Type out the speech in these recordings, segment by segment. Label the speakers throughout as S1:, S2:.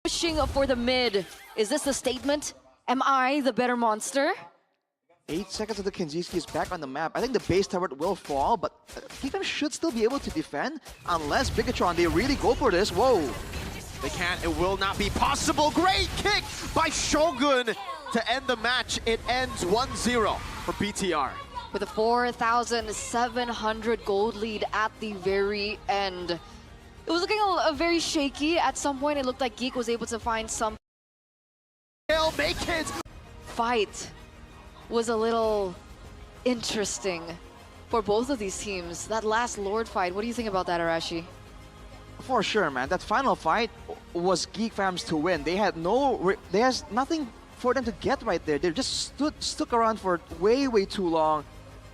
S1: Pushing for the mid. Is this the statement? Am I the better monster?
S2: 8 seconds of the Kinziski is back on the map. I think the base turret will fall, but Geekfam should still be able to defend unless Bigatron, they really go for this. Whoa.
S3: They can't. It will not be possible. Great kick by Shogun to end the match. It ends 1-0 for BTR.
S1: With a 4,700 gold lead at the very end. It was looking a very shaky. At some point, it looked like Geek was able to find some
S3: Make it.
S1: fight. Was a little interesting for both of these teams. That last Lord fight, what do you think about that, Arashi?
S2: For sure, man. That final fight was Geekfam's to win. They had there's nothing for them to get right there. They just stuck around for way too long.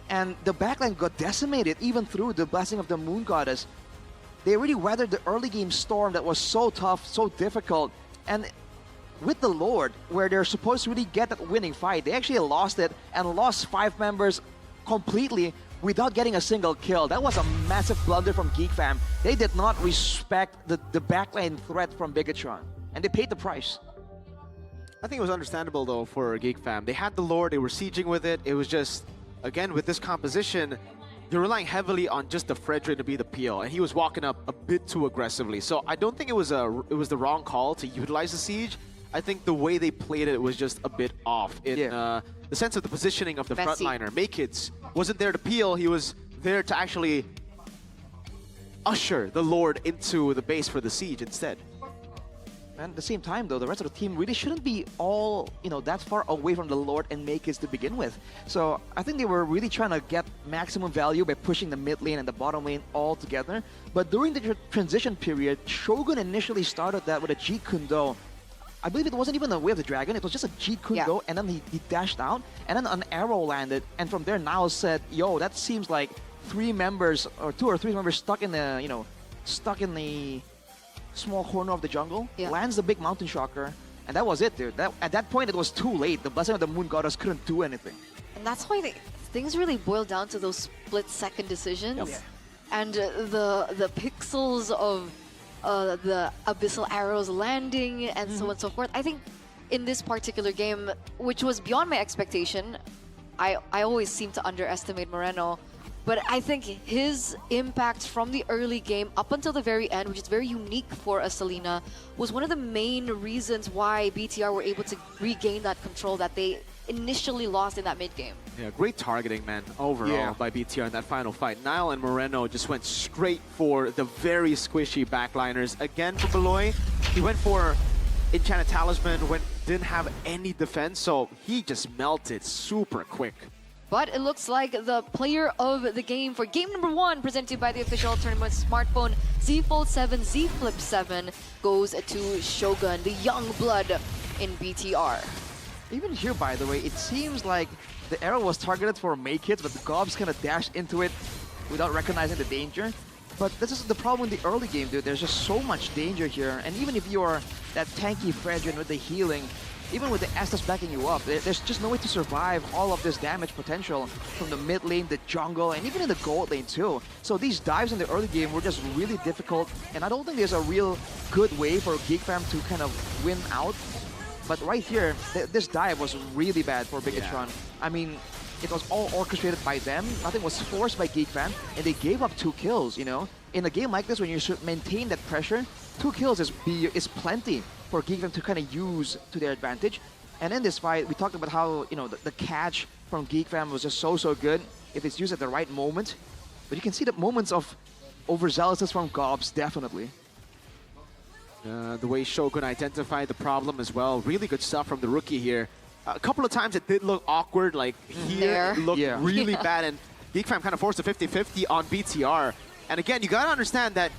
S2: And the backline got decimated even through the Blessing of the Moon Goddess. They really weathered the early game storm that was so tough, so difficult. And with the Lord, where they're supposed to really get that winning fight, they actually lost it and lost 5 members completely without getting a single kill. That was a massive blunder from Geekfam. They did not respect the backline threat from Bigatron, and they paid the price.
S3: I think it was understandable though for Geekfam. They had the Lord, they were sieging with it. It was just, again, with this composition, they're relying heavily on just the Fredrin to be the peel, and he was walking up a bit too aggressively. So I don't think it was the wrong call to utilize the siege. I think the way they played it was just a bit off in the sense of the positioning of the frontliner. Maykids wasn't there to peel, he was there to actually usher the Lord into the base for the siege instead.
S2: And at the same time, though, the rest of the team really shouldn't be all, that far away from the Lord and Maykids to begin with. So I think they were really trying to get maximum value by pushing the mid lane and the bottom lane all together. But during the transition period, Shogun initially started that with a Jeet Kune Do. I believe it wasn't even a Way of the Dragon, it was just a Jeet Kune Do, and then he dashed out, and then an arrow landed, and from there Niall said, yo, that seems like 2 or 3 members stuck in the, stuck in the small corner of the jungle, lands the big mountain shocker, and that was it, dude. At that point, it was too late. The Blessing of the Moon Goddess couldn't do anything.
S1: And that's why things really boil down to those split-second decisions. And the pixels of the abyssal arrows landing and so on and so forth. I think in this particular game, which was beyond my expectation, I always seem to underestimate Moreno, but I think his impact from the early game up until the very end, which is very unique for a Selena, was one of the main reasons why BTR were able to regain that control that they initially lost in that mid game.
S3: Yeah, great targeting, man, overall by BTR in that final fight. Niall and Moreno just went straight for the very squishy backliners. Again, for Beloy, he went for Enchanted Talisman, didn't have any defense, so he just melted super quick.
S1: But it looks like the player of the game for game number 1, presented by the official tournament smartphone Z Fold 7, Z Flip 7, goes to Shogun, the young blood in BTR.
S2: Even here, by the way, it seems like the arrow was targeted for Maykids, but the Gobs kind of dashed into it without recognizing the danger. But this is the problem in the early game, dude. There's just so much danger here. And even if you're that tanky Fredrin with the healing, even with the Estus backing you up, there's just no way to survive all of this damage potential from the mid lane, the jungle, and even in the gold lane too. So these dives in the early game were just really difficult, and I don't think there's a real good way for Geekfam to kind of win out. But right here, this dive was really bad for Bigatron. I mean, it was all orchestrated by them. Nothing was forced by Geekfam, and they gave up 2 kills, In a game like this, when you should maintain that pressure, 2 kills is plenty for Geekfam to kind of use to their advantage. And in this fight, we talked about how, the catch from Geekfam was just so good if it's used at the right moment. But you can see the moments of overzealousness from Gobs, definitely.
S3: The way Shogun identified the problem as well. Really good stuff from the rookie here. A couple of times it did look awkward, like here it looked really bad, and Geekfam kind of forced a 50-50 on BTR. And again, you gotta understand that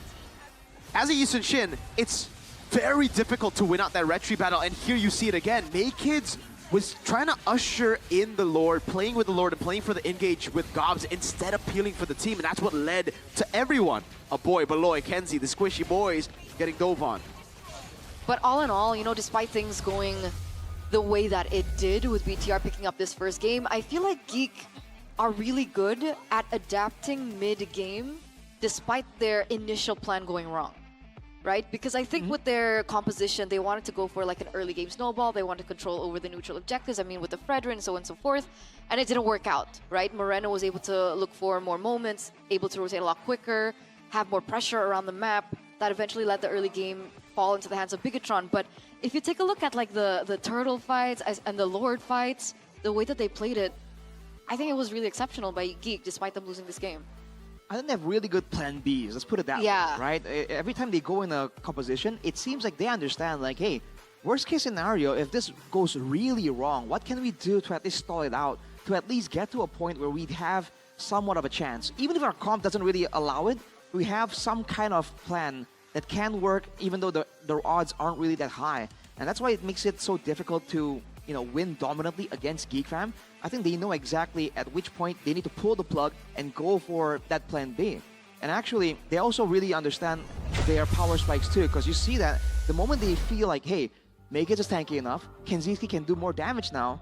S3: as a Yi Sun-shin, it's very difficult to win out that retry battle, and here you see it again. Maykids was trying to usher in the Lord, playing with the Lord and playing for the engage with Gobs instead of peeling for the team, and that's what led to everyone. A boy, Beloy, Kenzie, the squishy boys getting dove on.
S1: But all in all, despite things going the way that it did with BTR picking up this first game, I feel like Geek are really good at adapting mid-game despite their initial plan going wrong. right? Because I think with their composition, they wanted to go for like an early game snowball. They wanted control over the neutral objectives. I mean, with the Fredrin and so on and so forth. And it didn't work out, right? Moreno was able to look for more moments, able to rotate a lot quicker, have more pressure around the map. That eventually let the early game fall into the hands of Bigatron. But if you take a look at like the turtle fights and the Lord fights, the way that they played it, I think it was really exceptional by Geek, despite them losing this game.
S2: I think they have really good plan Bs. Let's put it that way, right? Every time they go in a composition, it seems like they understand, like, hey, worst case scenario, if this goes really wrong, what can we do to at least stall it out, to at least get to a point where we have somewhat of a chance? Even if our comp doesn't really allow it, we have some kind of plan that can work, even though the odds aren't really that high. And that's why it makes it so difficult to, win dominantly against Geek Fam. I think they know exactly at which point they need to pull the plug and go for that plan B. And actually, they also really understand their power spikes too, because you see that the moment they feel like, hey, Megis is tanky enough, Kenziski can do more damage now.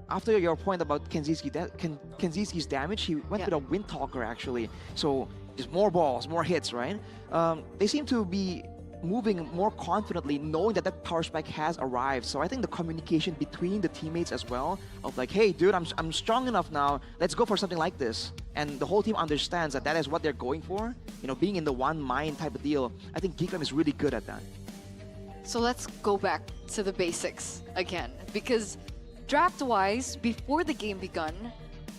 S2: After your point about Kenziski's damage, he went with a Windtalker actually. So just more balls, more hits, right? They seem to be moving more confidently, knowing that that power spike has arrived. So I think the communication between the teammates as well, of like, hey, dude, I'm strong enough now, let's go for something like this. And the whole team understands that that is what they're going for. Being in the one mind type of deal. I think Geek Fam is really good at that.
S1: So let's go back to the basics again, because draft-wise, before the game begun,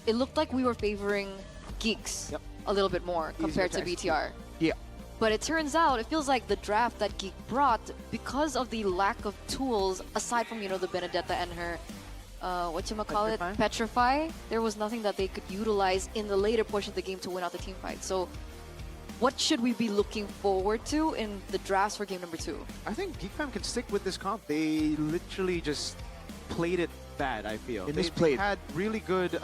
S1: it looked like we were favoring Geeks a little bit more compared to BTR.
S2: Yeah.
S1: But it turns out, it feels like the draft that Geek brought, because of the lack of tools, aside from, the Benedetta and her, Petrify, there was nothing that they could utilize in the later portion of the game to win out the team fight. So what should we be looking forward to in the drafts for game number 2?
S3: I think Geek Fam can stick with this comp. They literally just played it bad, I feel. They had really good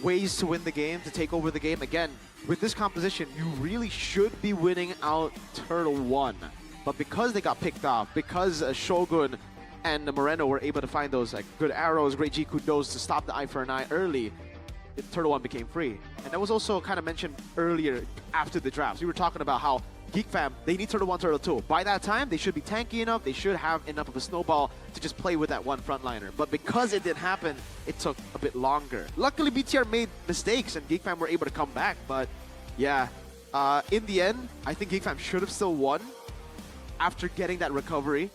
S3: ways to win the game, to take over the game. Again, with this composition, you really should be winning out Turtle 1. But because they got picked off, because Shogun and Moreno were able to find those good arrows, great G kudos to stop the eye for an eye early, Turtle 1 became free. And that was also kind of mentioned earlier after the drafts. We were talking about how Geek Fam, they need Turtle 1, Turtle 2. By that time, they should be tanky enough, they should have enough of a snowball to just play with that one frontliner. But because it didn't happen, it took a bit longer. Luckily, BTR made mistakes and Geek Fam were able to come back, but yeah, in the end, I think Geek Fam should have still won after getting that recovery.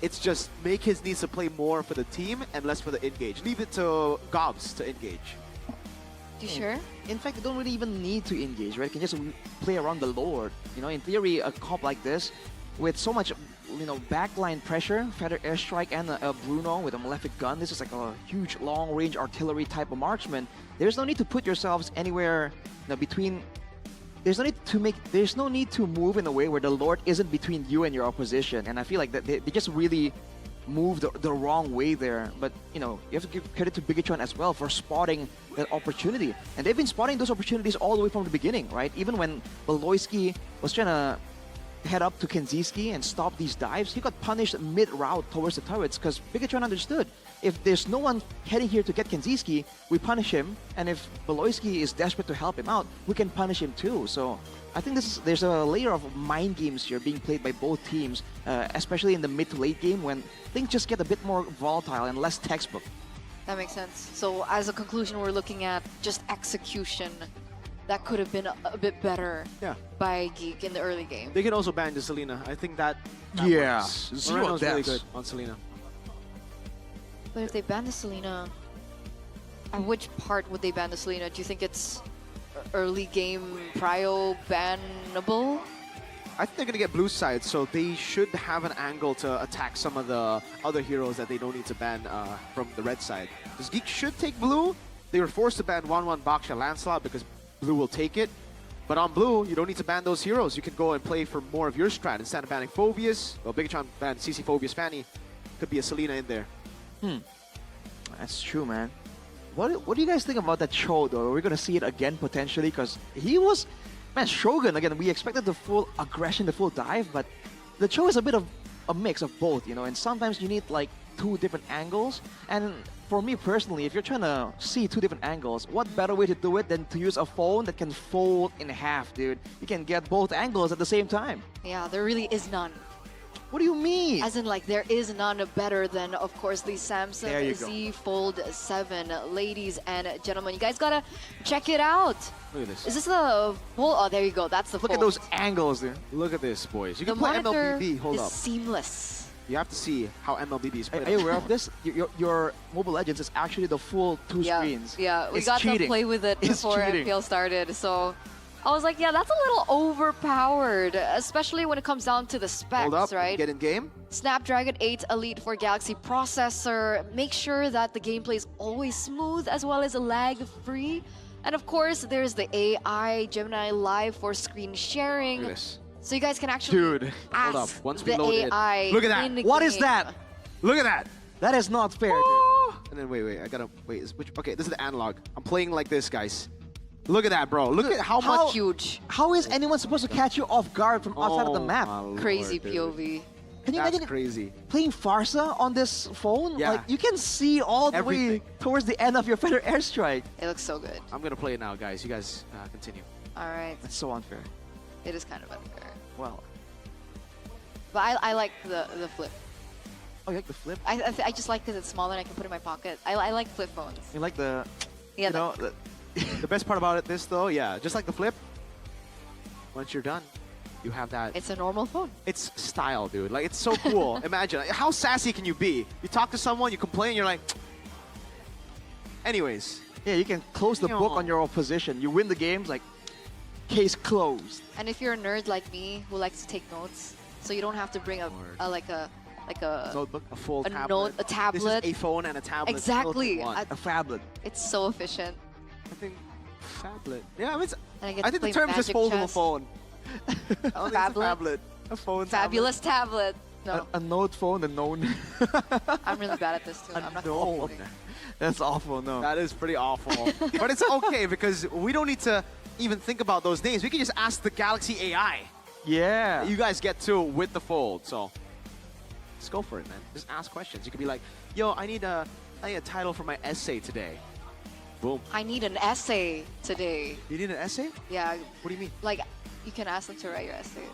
S3: It's just Megis needs to play more for the team and less for the engage. Leave it to Gobs to engage.
S1: You sure?
S2: In fact, they don't really even need to engage, right? They can just play around the Lord. In theory, a comp like this, with so much, backline pressure, Feather Airstrike and a Bruno with a Malefic Gun, this is like a huge long-range artillery type of marksman. There's no need to put yourselves anywhere between. There's no need to move in a way where the Lord isn't between you and your opposition. And I feel like that they just really moved the wrong way there. But you have to give credit to Bigatron as well for spotting that opportunity. And they've been spotting those opportunities all the way from the beginning, right? Even when Beloyski was trying to head up to Kenziski and stop these dives, he got punished mid-route towards the turrets because Bigatron understood, if there's no one heading here to get Kenziski, we punish him, and if Beloyski is desperate to help him out, we can punish him too. So I think there's a layer of mind games here being played by both teams, especially in the mid to late game when things just get a bit more volatile and less textbook.
S1: That makes sense. So as a conclusion, we're looking at just execution that could have been a bit better by Geek in the early game.
S3: They can also ban the Selena. I think that
S2: works.
S3: Moreno's really good on Selena.
S1: But if they ban the Selena, at which part would they ban the Selena? Do you think it's early game prio bannable?
S3: I think they're going to get blue side, so they should have an angle to attack some of the other heroes that they don't need to ban from the red side. Because Geek should take blue. They were forced to ban 1-1 Baksha Lancelot because blue will take it. But on blue, you don't need to ban those heroes. You can go and play for more of your strat. Instead of banning Phobius, well, Bigatron banned CC Phobius Fanny. Could be a Selena in there.
S2: That's true, man. What do you guys think about that Cho, though? Are we going to see it again, potentially? Because he was... Man, Shogun, again, we expected the full aggression, the full dive, but the Cho is a bit of a mix of both, and sometimes you need, like, 2 different angles. And for me personally, if you're trying to see two different angles, what better way to do it than to use a phone that can fold in half, dude? You can get both angles at the same time.
S1: Yeah, there really is none.
S2: What do you mean?
S1: As in, like, there is none better than, of course, the
S2: There
S1: Samsung
S2: you go.
S1: Z Fold 7. Ladies and gentlemen, you guys gotta check it out.
S3: Look at this.
S1: Is this the fold? Oh, there you go. That's the
S2: Look
S1: fold.
S2: at those angles, dude.
S3: Look at this, boys. You
S1: The
S3: can play
S1: monitor
S3: MLBB. Hold
S1: is
S3: up.
S1: seamless.
S3: You have to see how MLBB is played.
S2: Are you aware of this? Your Mobile Legends is actually the full two
S1: Yeah,
S2: screens.
S1: yeah. We
S2: It's
S1: got to
S2: cheating.
S1: play with it
S2: It's
S1: before
S2: cheating.
S1: FPL started, so I was like, yeah, that's a little overpowered, especially when it comes down to the specs,
S3: Hold up.
S1: right?
S3: Get in game.
S1: Snapdragon 8 Elite 4 Galaxy processor. Make sure that the gameplay is always smooth as well as lag-free. And of course, there's the AI Gemini Live for screen sharing.
S3: Look at this.
S1: So you guys can actually
S2: Dude,
S1: ask
S3: hold up. Once we
S1: the
S3: load in.
S1: AI
S3: Look at that.
S1: in the
S2: What is
S1: game.
S2: that?
S3: Look at that.
S2: That is not fair, dude.
S3: And then wait. I gotta wait. Okay, this is the analog. I'm playing like this, guys. Look at that, bro. Look at how much.
S1: Huge.
S2: How is anyone supposed to catch you off guard from outside of the map?
S3: my Lord,
S1: Crazy
S3: dude.
S1: POV.
S2: Can you
S3: That's
S2: imagine
S3: crazy.
S2: playing Farsa on this phone?
S3: Yeah.
S2: Like, you can see all the way
S3: Everything.
S2: towards the end of your Feather Airstrike.
S1: It looks so good.
S3: I'm gonna play it now, guys. You guys continue.
S1: All right.
S2: That's so unfair.
S1: It is kind of unfair.
S2: Well,
S1: But I like the flip.
S2: oh, you like the flip?
S1: I just like because it's smaller and I can put it in my pocket. I like flip phones.
S2: You like the,
S1: Yeah,
S2: you know,
S3: The best part about this, though, yeah, just like the flip. Once you're done, you have that.
S1: it's a normal phone.
S3: It's style, dude. Like, it's so cool. Imagine, like, how sassy can you be? You talk to someone, you complain, you're like... Anyways.
S2: yeah, you can close the book on your opposition. You win the games, like, case closed.
S1: And if you're a nerd like me who likes to take notes, so you don't have to bring like a
S2: Notebook,
S3: A full
S1: a
S3: tablet.
S1: note, a tablet.
S3: This is a phone and a tablet.
S1: Exactly.
S3: One.
S2: a phablet.
S1: It's so efficient.
S3: I think tablet. Yeah, I mean,
S1: And I get
S3: I
S1: to
S3: think the
S1: play
S3: term is just
S1: Magic
S3: foldable
S1: Chess.
S3: phone. I don't think it's a
S1: Phablet?
S3: tablet. A phone.
S1: Fabulous tablet. No,
S2: A note phone, a known.
S1: I'm really bad at this too. I'm not
S3: known.
S1: gonna say.
S2: That's awful, no.
S3: That is pretty awful. But it's okay because we don't need to even think about those names. We can just ask the Galaxy AI.
S2: Yeah.
S3: You guys get to with the fold, so just go for it, man. Just ask questions. You could be like, "Yo, I need a title for my essay today." Boom.
S1: I need an essay today.
S3: You need an essay?
S1: Yeah,
S3: What do you mean?
S1: like you can ask them to write your essays.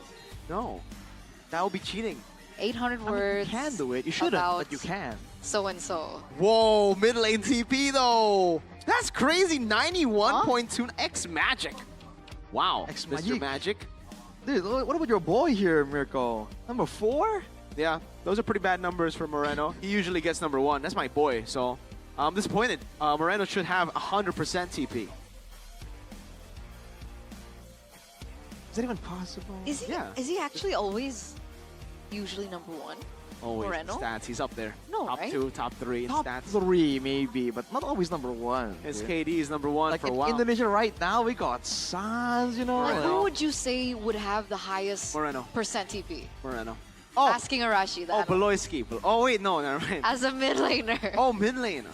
S3: No, that would be cheating.
S1: 800
S2: I mean,
S1: words.
S2: you can do it. You shouldn't,
S1: about
S2: but you can.
S1: So and so.
S3: Whoa, mid lane TP though. That's crazy. 91.2 X Magic. Wow,
S2: X
S3: Mr.
S2: Magic.
S3: Magic.
S2: Dude, what about your boy here, Mirko? Number 4?
S3: Yeah, those are pretty bad numbers for Moreno. He usually gets number 1. That's my boy, so I'm disappointed. Moreno should have 100% TP.
S2: Is that even possible?
S1: Is he?
S3: Yeah.
S1: Is he actually always usually number 1?
S3: Always in
S1: Moreno?
S3: stats. He's up there.
S1: No,
S3: top
S1: right?
S3: 2, top 3 in
S2: Top
S3: stats.
S2: 3 maybe, but not always number 1.
S3: His
S2: dude.
S3: KD is number 1
S2: Like
S3: for a
S2: in
S3: while.
S2: Indonesia right now, we got Sans, you know.
S1: Like,
S3: Moreno.
S1: who would you say would have the highest
S3: Moreno.
S1: percent TP?
S3: Moreno. Oh,
S1: Asking Arashi that.
S3: Beloyski. Oh wait, no, never mind.
S1: As a mid laner.
S3: Oh, mid lane.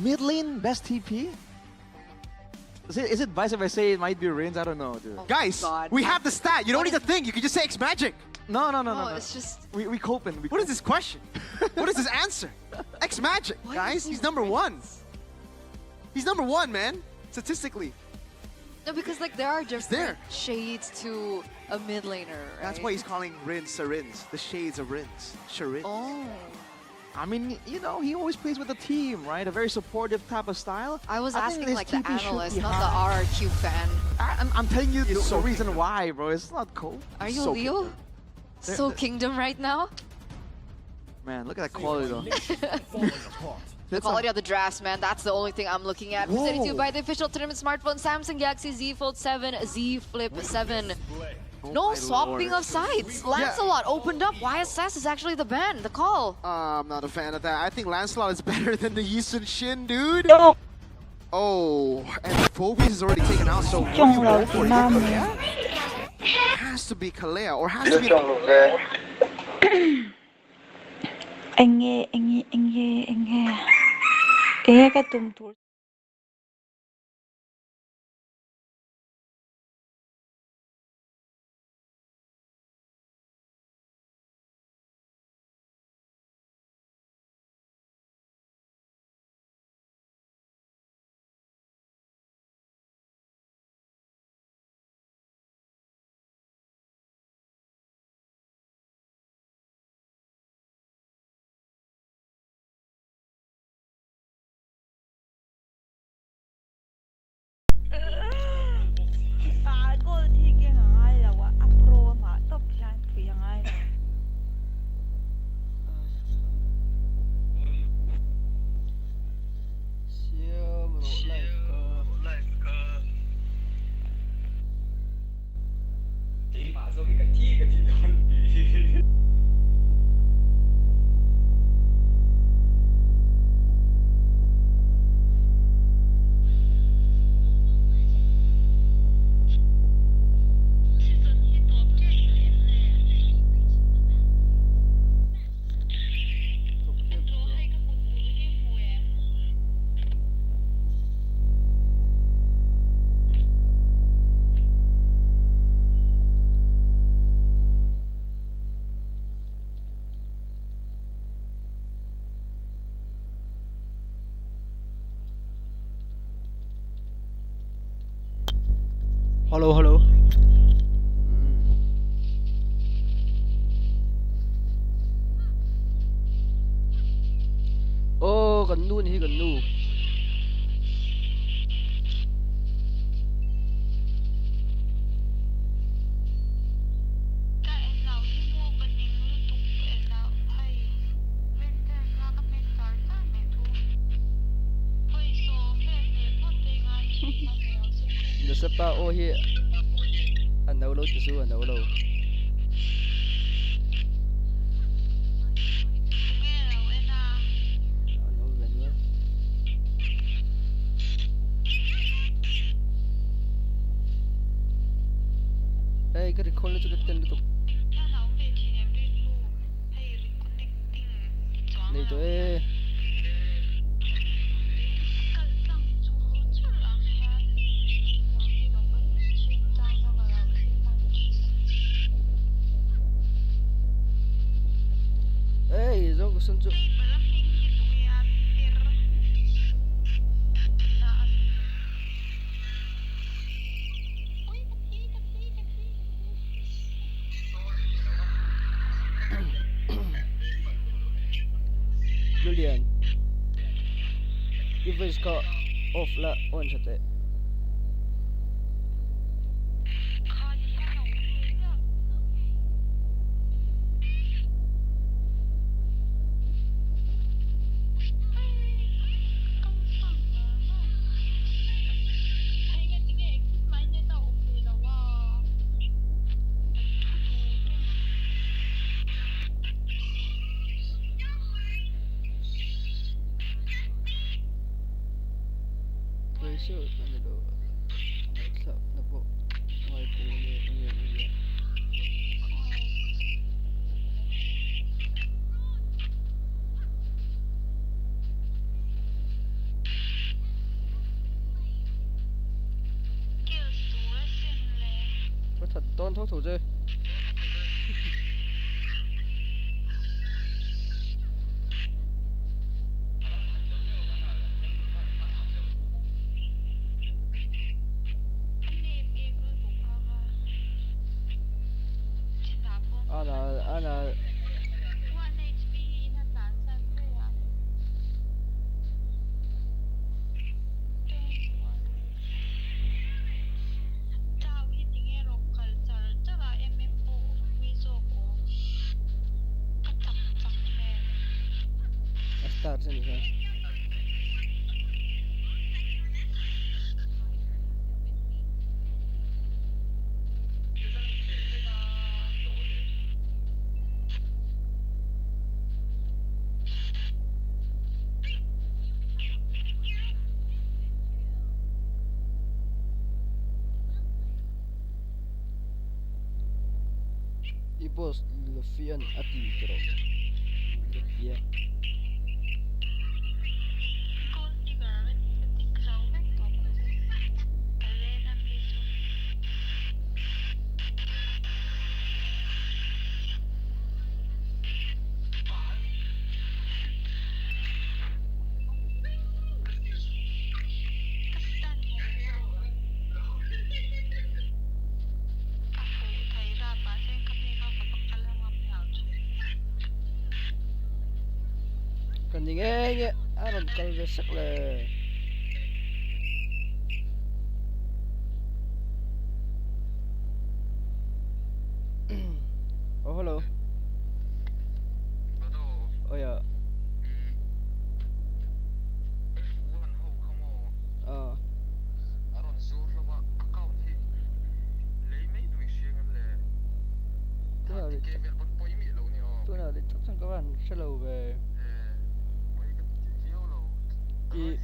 S2: Mid lane, best TP? Is it vice if I say it might be Rins? I don't know, dude.
S1: Oh.
S3: Guys,
S1: God.
S3: we have the stat. You don't
S1: What
S3: need to think. You can just say X Magic.
S2: No.
S1: No, it's just.
S2: We coping.
S3: What is this question? What is this answer? X Magic,
S1: Why
S3: guys.
S1: is he
S3: He's number 1.
S1: Rins?
S3: He's number 1, man. Statistically.
S1: No, because like there are different
S3: there.
S1: shades to a mid laner, right?
S3: That's why he's calling Rins Sarins. The shades of Rins. Sharins.
S1: Oh.
S2: I mean, you know, he always plays with the team, right? A very supportive type of style.
S1: I was
S2: think
S1: asking
S2: his
S1: like the
S2: TP should
S1: analyst,
S2: be
S1: not
S2: high.
S1: the RRQ fan.
S2: I'm telling you the
S3: so
S2: reason
S3: kingdom.
S2: why, bro. It's not cool.
S1: Are you
S3: So
S1: Leo?
S3: kingdom.
S1: So kingdom right now?
S2: Man, look at that quality, though.
S1: The quality of the drafts, man. That's the only thing I'm looking at. Presented to you
S2: Whoa.
S1: by the official tournament smartphone Samsung Galaxy Z Fold 7, Z Flip 7. No
S3: my
S1: swapping
S3: lord.
S1: of sides. Lancelot opened up. YSS is actually the ban, the call.
S3: I'm not a fan of that. I think Lancelot is better than the Yisun Shin, dude.
S4: No.
S3: Oh, and Phobies is already taken out, so what do you go for? Kalea? Has to be Kalea, or has to be...
S4: Anh nghe, anh nghe, anh nghe, anh nghe. Anh nghe cái tùng tụi
S5: hello hello โอ้กันนู่นที่กันนู่น ne sais pas où hier anh đâu lâu chứ anh đâu lâu Ê, cái record nó cho cái tên tục này tụi ê rồi có sân chụp Julian if it's got off la on chat it pressure ano do sa na po may po ni có thật tôn thuốc thủ chơi ana start sini kan Ibos Levian Ati Kero ya còn gì nghe nhé làm câu rất là oh hello oh yeah tôi nào để chắc chắn các bạn sẽ lâu về thì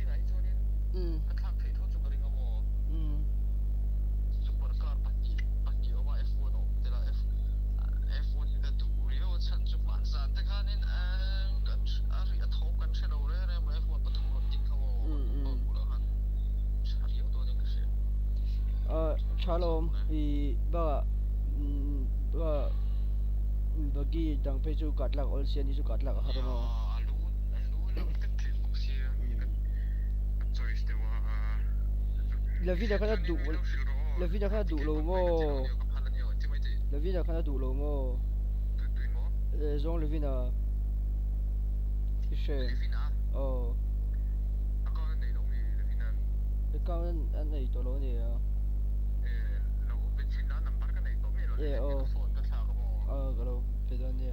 S5: Shalom thì ba bagi dang peju katlak all sian isu katlak harono la vida kana du Le vin kan du lo mo. Le vin kan du lo mo. Zong le vin à. Cái chuyện. Ồ. Cái con anh này tổ lỗi này à. Yeah, oh. Cái đâu, phải đoán đi.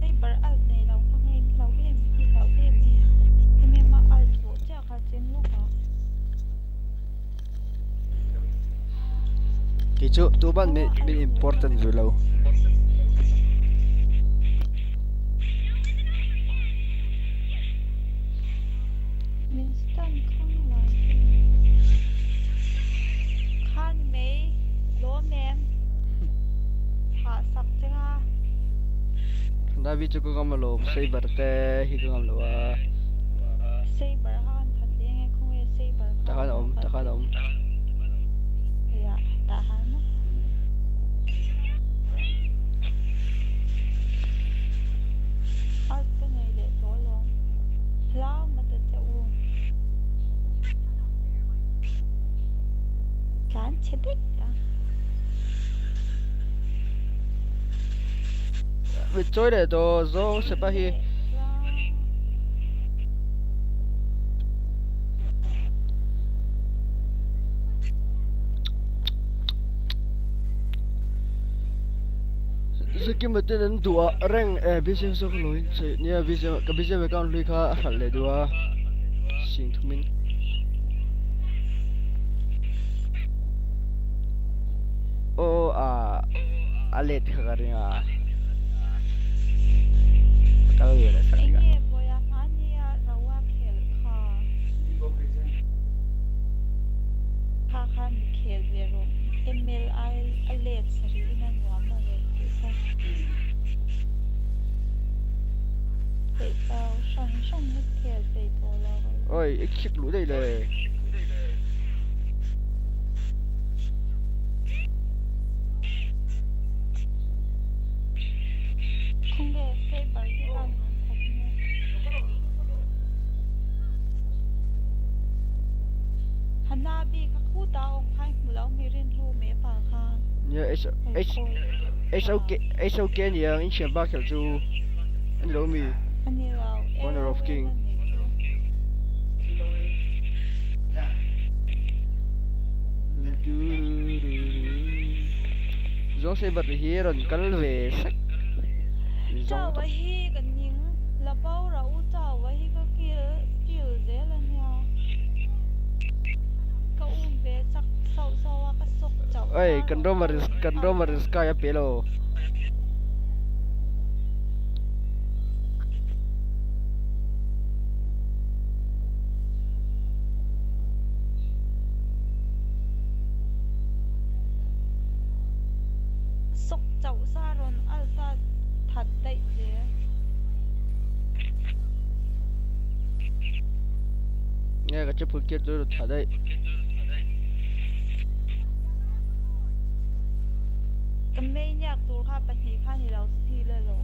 S4: Saber alt này lâu không hay lâu em thì lâu em nè em mà alt bộ chắc là trên lúc đó
S5: Cái chỗ tụ bạn mình important rồi lâu.
S4: Winston không là khan mấy lúa mềm thả sặc ra
S5: Na vi chu ko ngam lo sei bar te hi ko ngam lo a.
S4: Saber han thật tiếng không nghe Saber
S5: Ta khan om, ta khan om.
S4: dạ ta hắn alt cái này để tổ luôn lao mà tự chịu cán chết đích à
S5: Bị chối để đồ zong se pa hi. Sekim betul dua reng bisem sok loin se nia bisem ka bisem account lui kha hal le dua sing thumin o a let kha ringa ta ye la sa
S4: anh
S5: ringa
S4: nghe bồi hắn nha rau khel kha khan khel zero ml I let sari na nuam na le sa vậy tao shan mất khel vậy to la
S5: oi ek khik lu dei le
S4: không nghe Saber cái anh thật nha Hanabi ka khu tao khai mulau mirin lu me pa khan
S5: nia es okay ni ang in shem ba khel chu an lo mi
S4: ani lao
S5: Honor of King. Zong se bar hi ron kal ve sak
S4: chào vậy hi cái những là bao rau chào vậy hi cái kiểu dễ là nha câu về sắc sâu sâu cái sốc chào
S5: oi kan ro mar ska ya pelo
S4: sốc chào sa ron alsa thật đấy dễ
S5: nghe ka chepul ke do tha dai
S4: cái mấy nhạc tụ kha bạch hi kha ni lao si le lo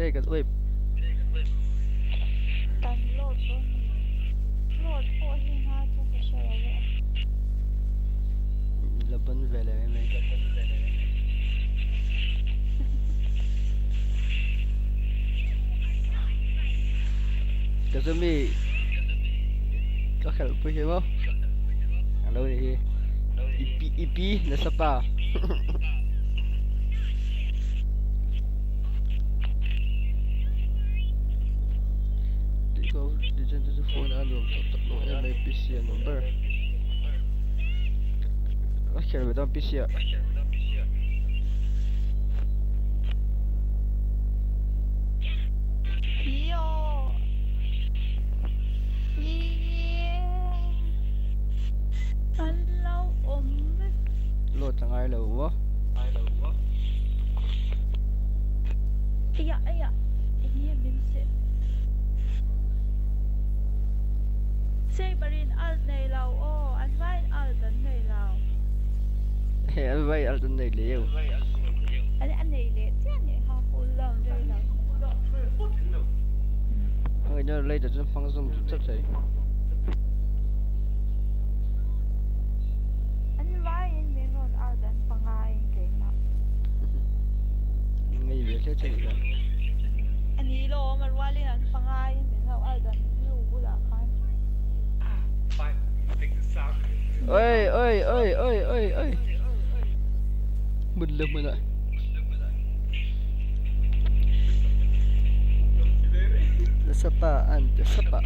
S5: Xe cái ơi
S4: กันโหลดตัวนี้โหลดโคตรที่น่าจะไปใช้เลย
S5: là bắn về lại mày. Cái zombie có khả năng phi không? À đâu đi? Ipi nó sắp à? Đi go đi trên cái phone album tập tập nó em PC number. Nó khả năng PC à?
S4: พี่โอพี่อันเราอม
S5: Lột thằng ai lẩu quá?
S4: ไอ้ยะไอ้ยะไอ้เนี่ยบินเสร็จใช่บรินอัลในเราโอ้อันไว้อัลดันในเรา
S5: Anh vay ở trên này liệu.
S4: อันนี้อันไหนเล็กที่อันไหนฮาฟูลองในเรา
S5: Người nhớ lấy được trên phong dung rất đấy.
S4: อันไว้อันนี้นนอัลดันปังไงเก่งมาก
S5: Ngay về thế chạy ra.
S4: อันนี้โลมันว่าเรียนปังไงอันนี้เราอัลดันอยู่บุหรี่คัน
S5: Ơi ơi ơi ơi ơi ơi. Mình lùm rồi. Sapa ante sapa.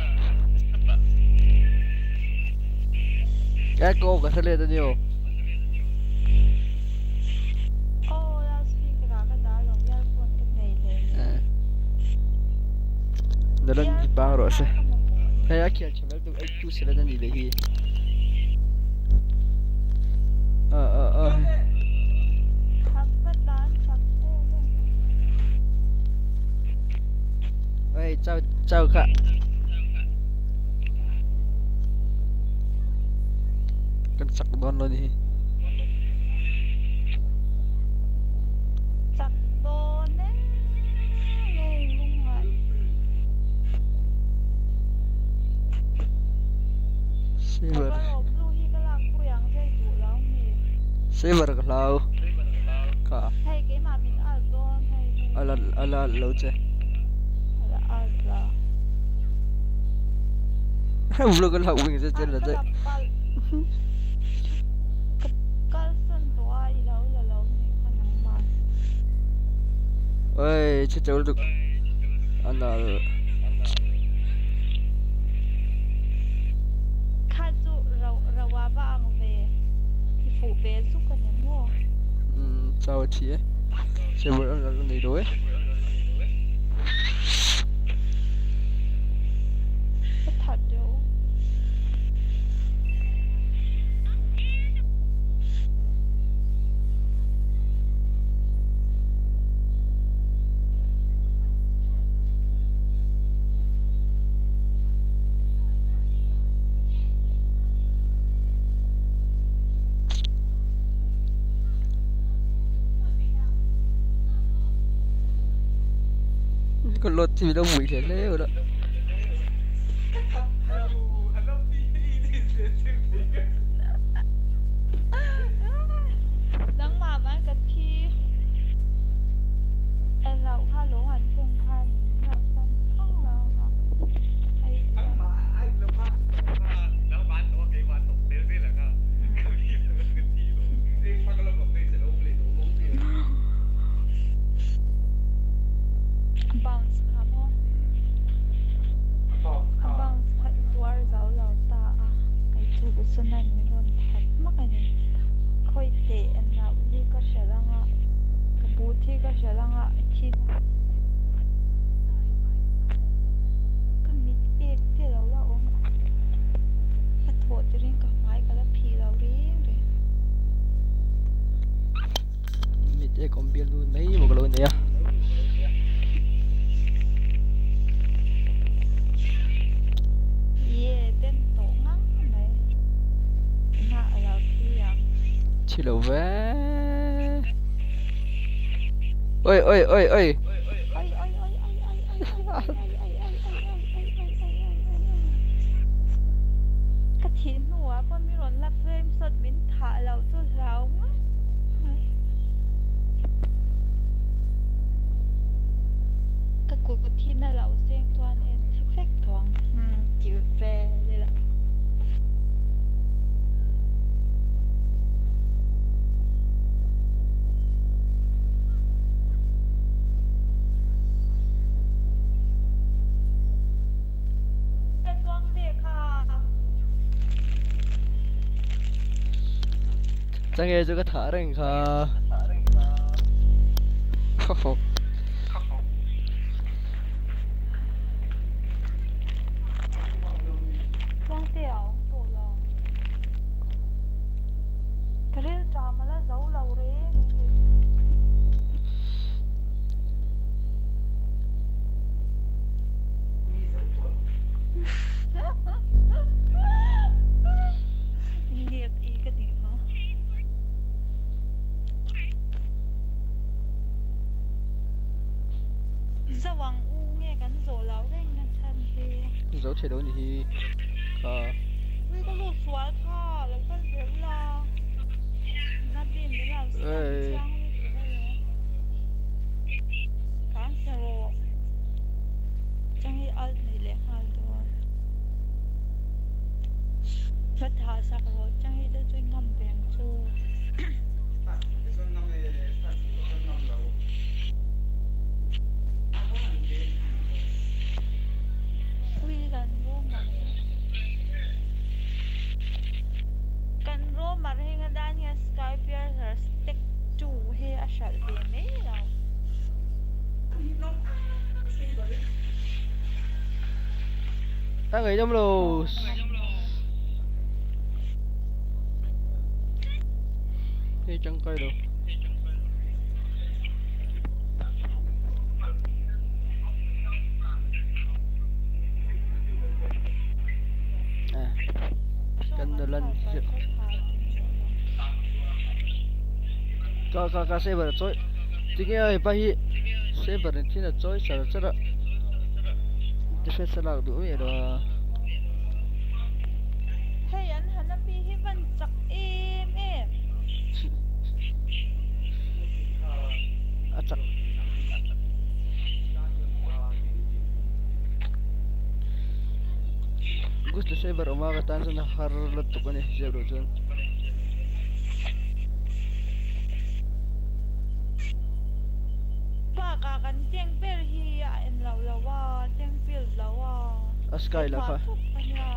S5: Ecco che salita di o.
S4: โอ้ยาสปีกระดาษลงยาคนกันในเลย
S5: Dalan di Barros. Kaya kaya chaval do ay tu sila dan ilahi. Ah.
S4: ทำบัตรร้านสักเท่เลย
S5: Ê, chào cả. Cần sặc bon luôn đi.
S4: สักโดนแน่ไงลุงอ่ะ
S5: Silver.
S4: ก็หลบลูกที่กำลังเปลี่ยนใช่ถูแล้วมี
S5: Silver ka lao. Ka.
S4: ให้เกมาบินอัลโดนให้
S5: Ala lâu che.
S4: ละอัลละ
S5: Vlog ka lao wing sa chen la che.
S4: ก็ส่วนตัวอีแล้วแล้วมีขนมมัน
S5: Ê, che chau được. Ana.
S4: ข้าจุเราว่าบ้างเวที่ฝูเบสุกันเนี่ยมั่ว
S5: Chào chị ấy. Silver ana ni do eh.
S4: ก็ถัดเดียว
S5: Con lột thì đâu mùi thế lêu đó.
S4: นังหมามันกับที่ไอเราข้าหลงหันเพียงคันเราสันข้างเราค่ะไอbounce ค่ะพ่อ bounce ขัดตัวเราตาอ่ะไอถูกสนั่นไม่ร้อนทัดมากเลยค่อยเตะอันเราที่ก็เสียลังอ่ะกระบูที่ก็เสียลังอ่ะที่ก็มิดเอกที่เราองกระโถดจะเรียนกับไม้กับแล้วผีเราเรียนเลย
S5: Mít ấy còn biết luôn mấy một cái lối này à.
S4: เย่เต้นโตงั้งเลยน่าเราที่ยัง
S5: Chỉ là vé. Ôi ôi ôi ôi.
S4: เอ้ย กระถินหัวปนมีหล่นรับเฟรมสดมินถาเราตัวเรากระกูกระถินน่ะเราเสียงทวนเอ็นชิเฟกทวงจิวแฟเลยล่ะเป็นดวงเด็กค่ะ
S5: 장애 저거 다른가. 허허.
S4: 光屌，够了。可是咱们那走老嘞。เรียกอีกดิฮะสว่างอูเงี้ยกันโซเราได้เงินทันที
S5: 走铁路你啊，
S4: วิก็ลูกสวนค่ะแล้วก็เดี๋ยวรอนัดบินเดี๋ยวเราเสียงช่างการเซโรจังให้อัลนี่เลยค่ะตัวพัฒนาสักโรจังให้ได้ช่วยงำแบงจูคุยกันร่วมกันกันร่วมมาให้กันได้เนี่ยสกายเปียร์สเต็กจูให้อาชัดเบียไม่เรา
S5: 장애 점로. 이 장가이로. À, cần lần có saber choi. Tingi ai pahi saber ni na choi sara sara. Defense lag du mi ro.
S4: ให้ยันหันปีที่มันจักเอ็มเอ็ม
S5: Atak. Gusto saber umaga tansa na harlat to kani zero zone.
S4: ป้ากากันเจียงเปียร์ฮีอ่ะเอ็นเราแล้วว่าเจียงเปียร์แล้วว่า
S5: Askai la ka.
S4: ทุกปัญญา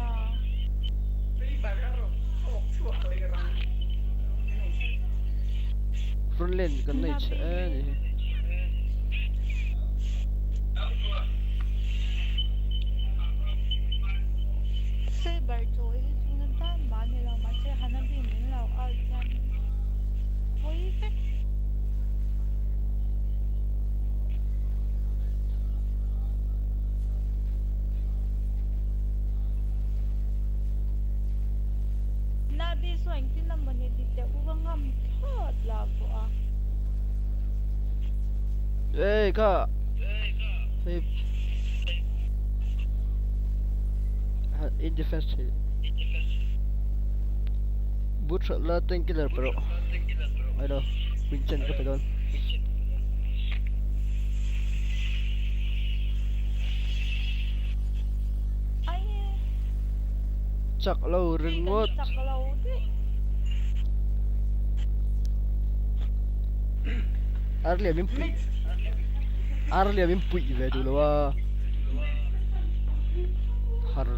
S5: Front lane kan na ich ani.
S4: ซื้อบาร์โจยที่สุนันต้านมาเนี่ยเรามาเจอฮันนันบินเราเอาจันโอ้ยเซ็กนาบีสวยที่นั่นมันเนี่ยดิเจ้าอุบังงำทอดลาบัว
S5: Hey ka. Hey. In defense. Boot shot la tank killer pero. Ayo, Vincent ka pa doon.
S4: ไอ้
S5: Chak low ringot.
S4: จักเราดิ
S5: Arlia min pui. Arlia min pui ve dulu wa. Har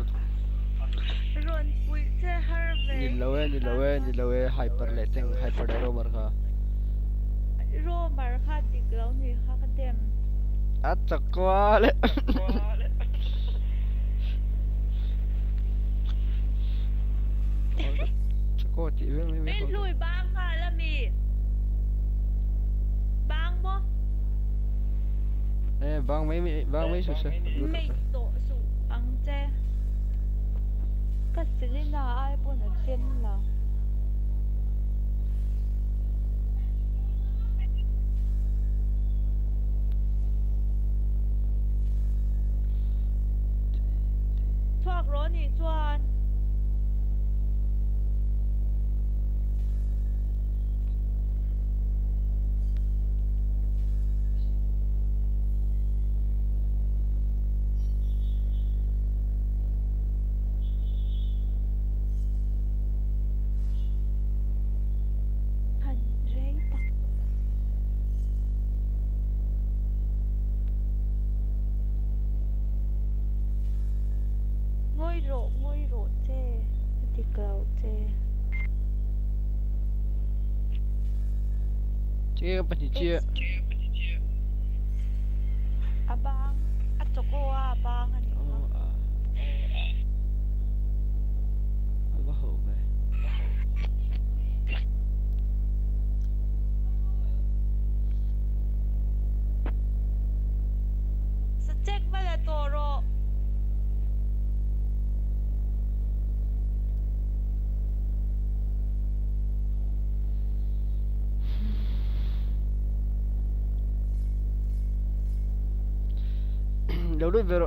S4: รวนปุยเจฮาร์เวย์
S5: nilawe hyper letting hyper dero marka.
S4: โรมาร์คาติกแล้วนี่ค่ะกระเด็ม
S5: At chakwale. Chakwati ve
S4: ไม่ลุยบ้างค่ะแล้วมีบางบ่
S5: Eh bang mai susah.
S4: ไม่โตสูบังเจก็สิลินาไอ้ปุ่นเจนล่ะ
S5: 这个不你接，
S4: abang at soko abang ano
S5: 哦啊，不好呗。
S4: sa check mala toro
S5: เราดูเวโร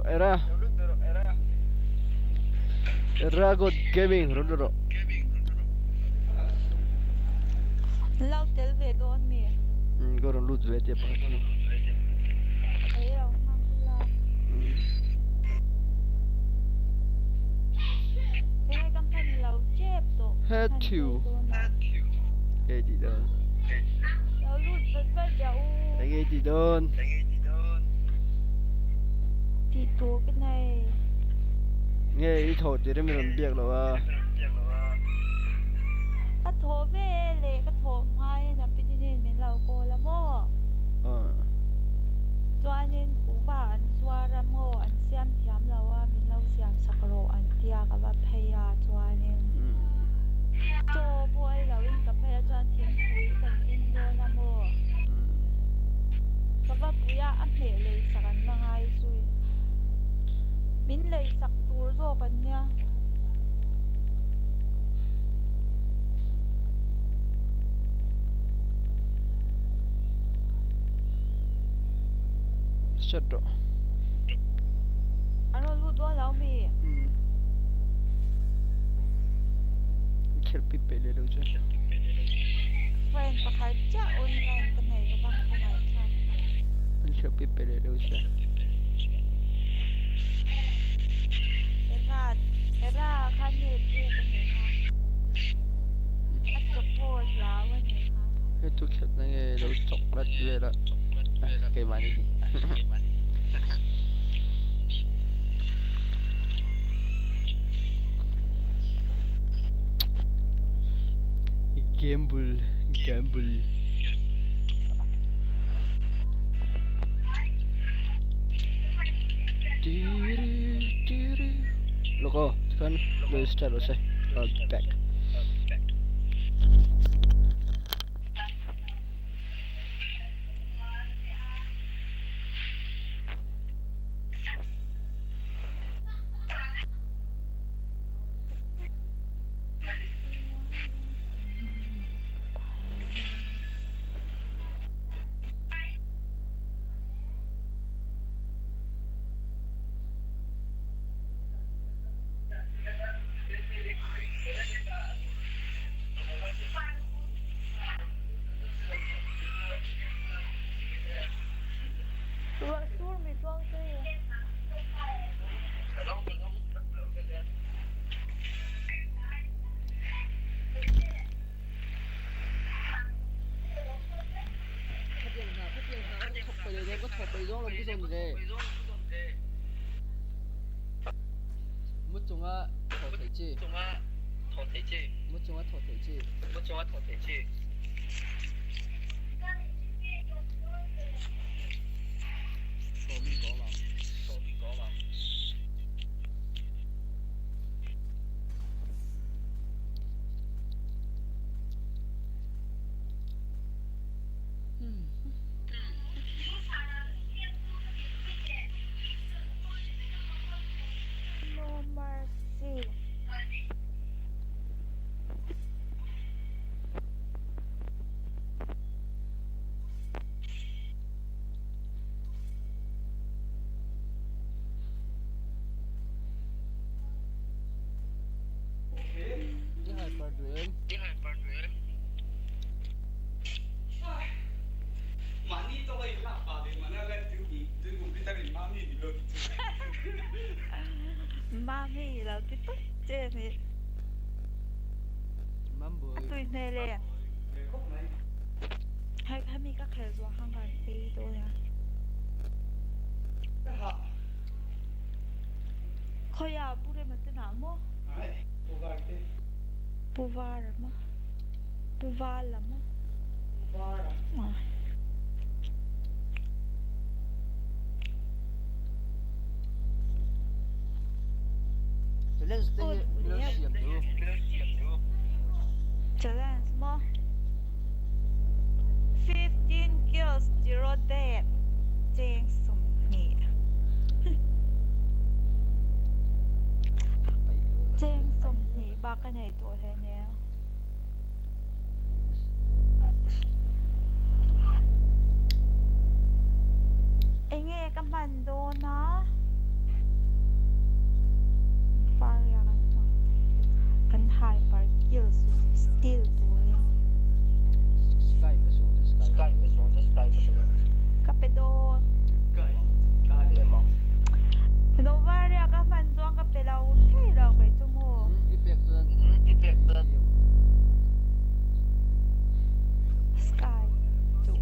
S5: era god gaming รู้ดู
S4: lau tel ve don mi
S5: ก็รู้ดูเวทีปะ
S4: ai lau hang la ai kam phan lau chep to
S5: Had to เอดีโดน
S4: lau lut vet vet ja u
S5: เอดีโดน
S4: ti to cái này
S5: เงี้ยอีโถจะได้ไม่โดนเบียกหรอวะ
S4: ก็โทรเว่เลยก็โทรให้นะพี่นี่เป็นเราโกละโม
S5: อ่า
S4: ตัวนี้กูบ้านตัวระโมอันเสียมเทียมเราว่ามีเราเสียมสักโรอันเตียกับว่าพยาตัวนี้โจบวยเราอินกับพยาจวนทิ้งคุยกันอินโดละโมกับว่าปุยาอันเหเลยสักอันละไงซุยมินเลยสักตัวโจกันเนี่ย
S5: ชัดดอ
S4: อันนั้นรู้ตัวแล้วมี
S5: เขียนปิดไปเลยดูจ้ะ
S4: แฟนประคายจะออนไลน์กันไหนก็บ้างกันไหนค่ะ
S5: มันเขียนปิดไปเลยดูจ้ะ
S4: era kan ni tu kan ni ha at support la wa ni ha
S5: ให้ทุกเขียนนั่งเงี้ยเราจบรัดเวละเกมมานี่เกมบุลLoco, kan lo start oss. I'll be back.
S4: Sur mi tuang te
S5: มุดจงว่าถอดใจจีมุดจงว่าถอดใจจีโอ้มีก่อมา
S4: no mercy
S5: นี่หายปลาเดือน
S6: 많이 떠가 있나? 아, 네, 만화가 들고 비타민 많이 들어.
S4: มามีเราที่ตุ๊เจมี
S5: มันบ่อย
S4: ตุยเนเลยให้มีก็แค่ตัวข้างกันตีตัวเนี่ยเขาอยากพูดมันจะหนาโม
S6: 뭐가 할때
S4: ปูวาหรือมะปูวาหรือมะ
S5: Let's stay
S4: Challenge mo. 15 kills, 0 death. เจงสมเหตุเจงสมเหตุบักกันใหญ่ตัวแท้เนี้ยไอ้เงี้ยกับมันโดนนะฟังอย่างนั้นจังกันถ่ายไปเกี่ยวสุดสติลตัวเอง
S5: Sky person, Sky.
S4: ก็ไปโดนโดนว่าเรียกกับมันจ้วงก็ไปเราให้เราไปชั่วโมง
S5: Effekten.
S4: สกายจุ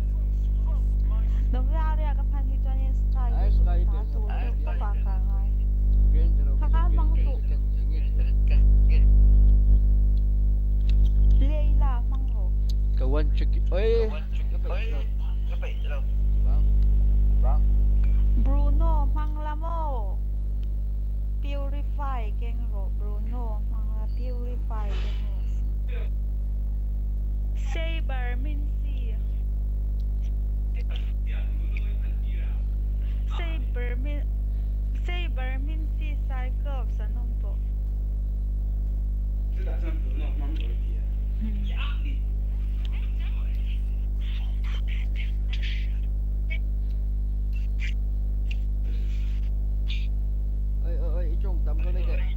S4: โดนว่าเรียกกับมันที่ตัวนี้สกาย
S5: Nej,
S4: จุ
S5: Sky
S4: ตา
S5: person.
S4: ตัวเล็กปากกลางไง
S5: Grindar och
S4: Kakak mang tu.
S5: inget.
S4: เลียลามังโล
S5: Kawan check. Oi. Bang.
S4: บรูโน่มังลาโมพิวริฟายเก่งโรบรูโน่มังลาพิวริฟายเก่งโรเซเบอร์มินซีเซเบอร์มินซีไซเกิลสนมโต
S6: 这打算不弄芒果地啊？压力。
S5: Oi, trong tầm có mấy cái.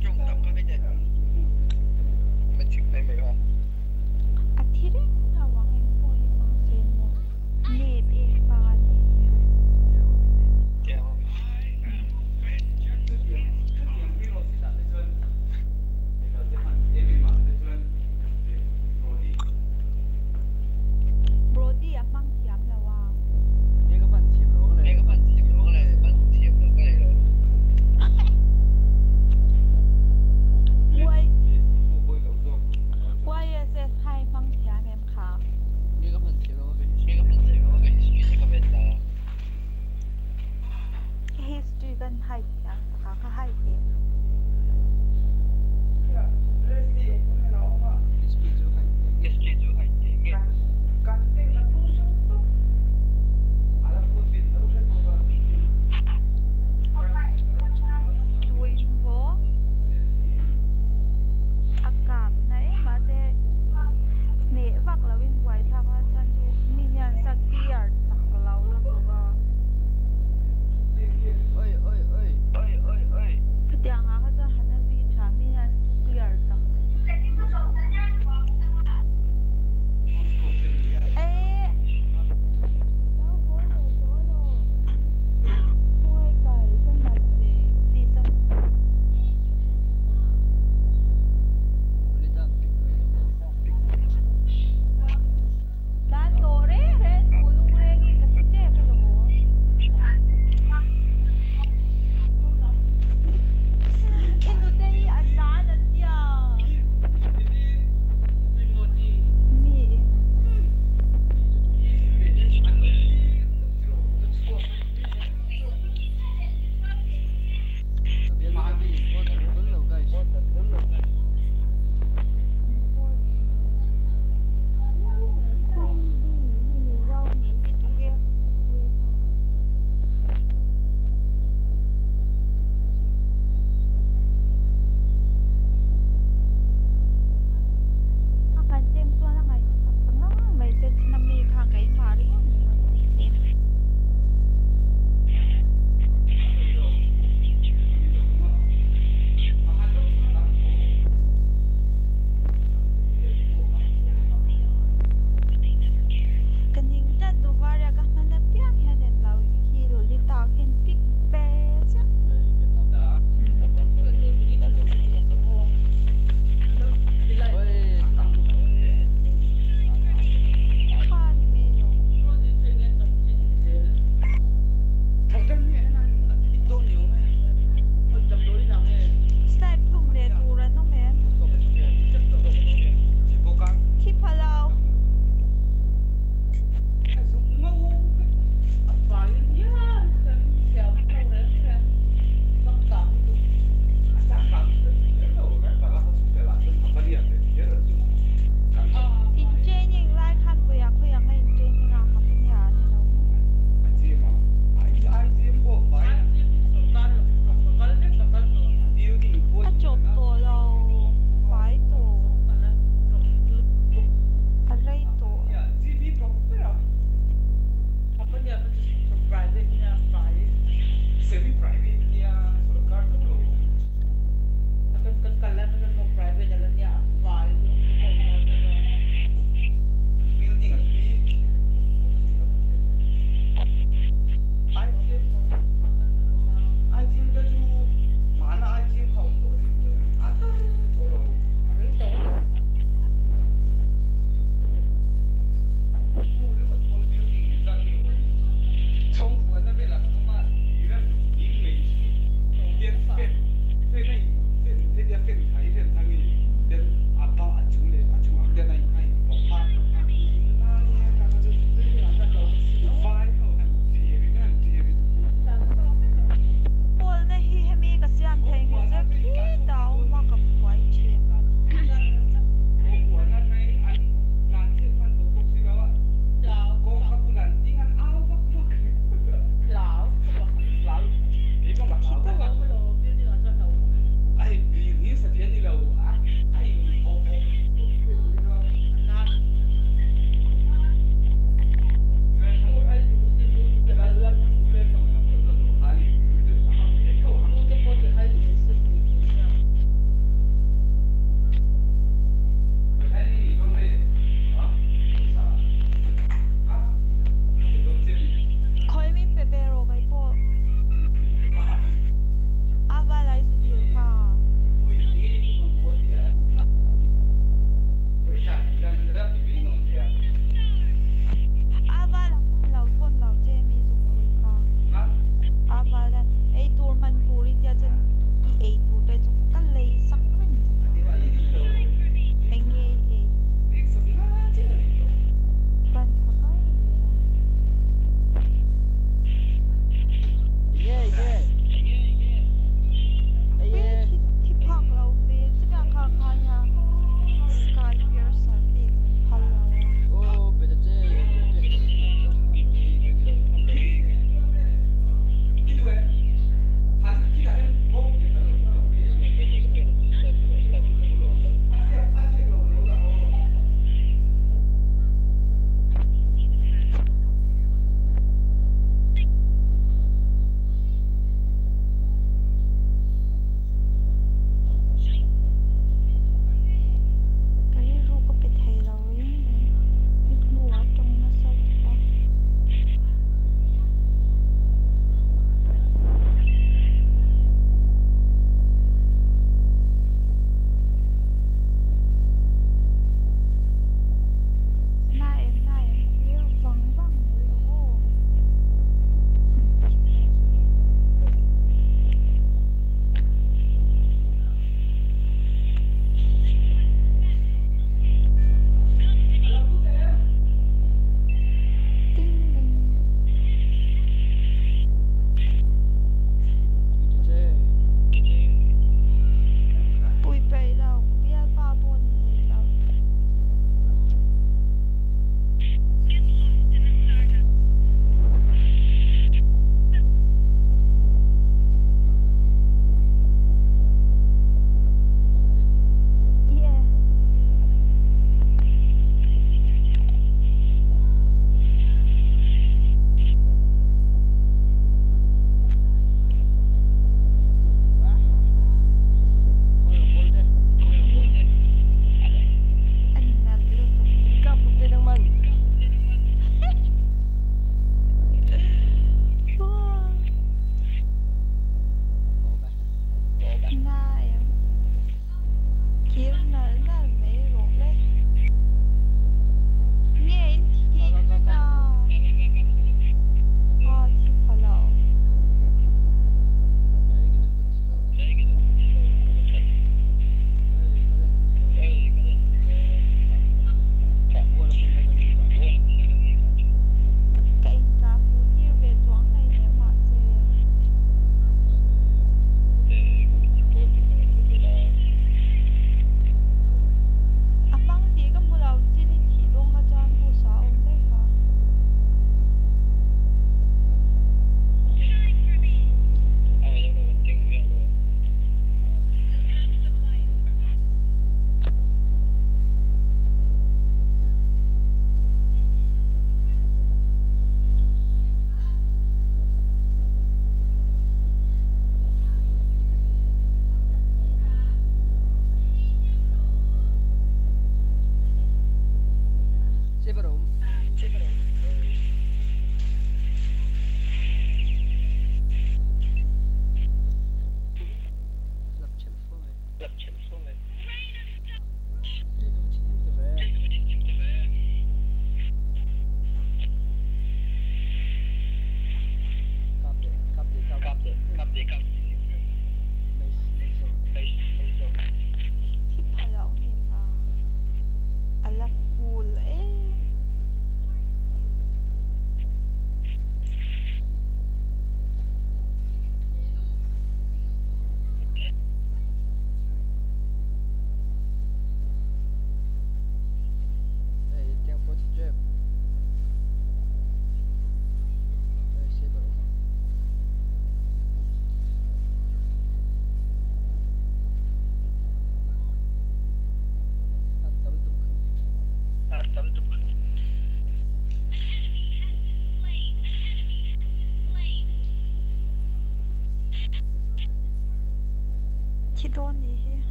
S4: drone gì here.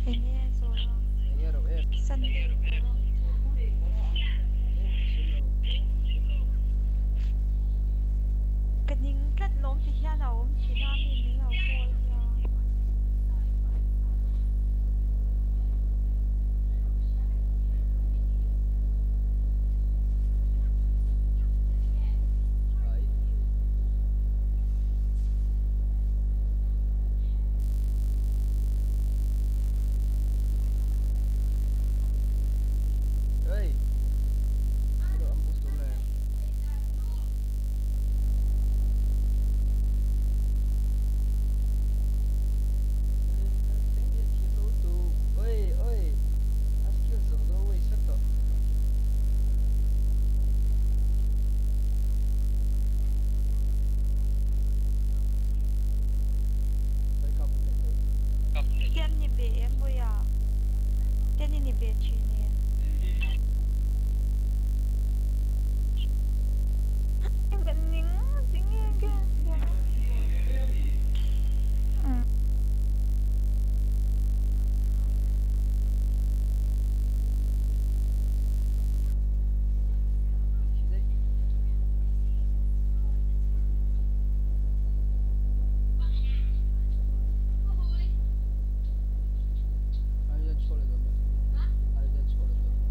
S4: Ini seorang
S5: Nghe đâu em.
S4: Sunday orang. Cái những cách lốm thì hiện nào cũng chỉ nam thì những nào thôi.
S5: Đấy. Ê. Cái độ âm boost này. Oi, oi. Acho que eu sou do isso aqui. Phải không?
S4: Cái này về em bây giờ. Cái này về chị nè. Em cần những tiếng nghe kìa. Ừ.
S5: Chị đấy. 아니면 초래 넣으면. 아니면 초래 넣으면.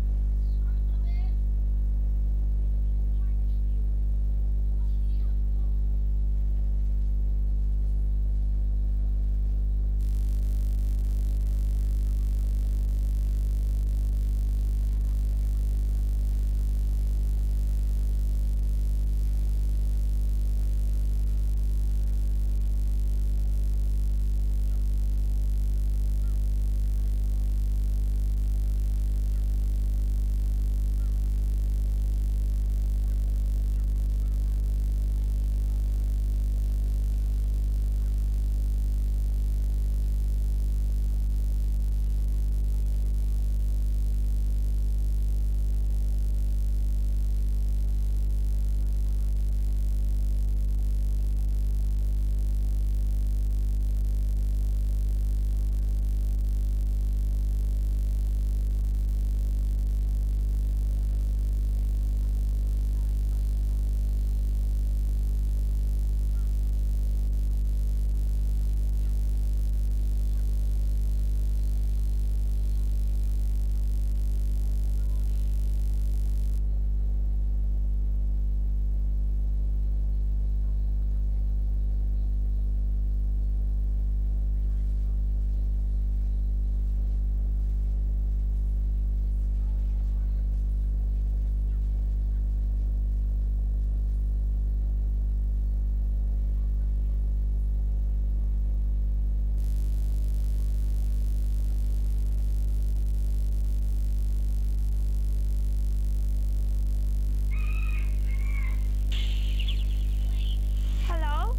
S4: Hello.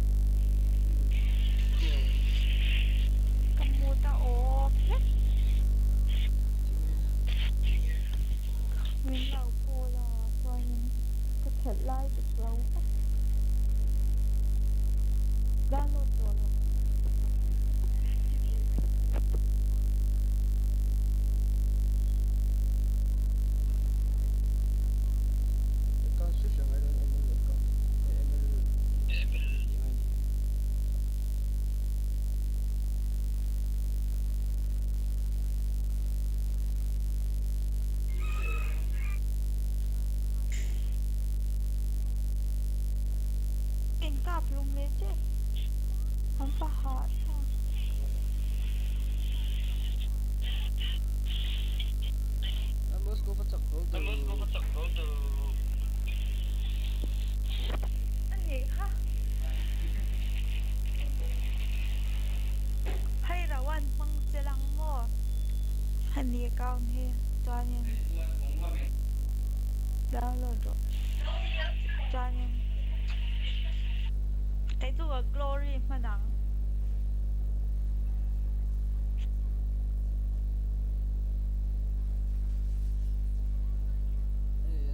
S4: Kamu ta oke? Mình đầu cô là coi những cái thể like được lâu quá. Download rồi.
S5: Con xuất hiện ở đây em được con. Em
S4: Em cặp luôn đấy chứ. Không phải hỏi thôi.
S5: Amos ko pa chak hold.
S4: Anh gì hả? Hay là anh mong sẽ lắng mò. Anh gì cao nghe cho anh em. Download rồi. Cho anh em. Cái dù ở Glory mà nắng.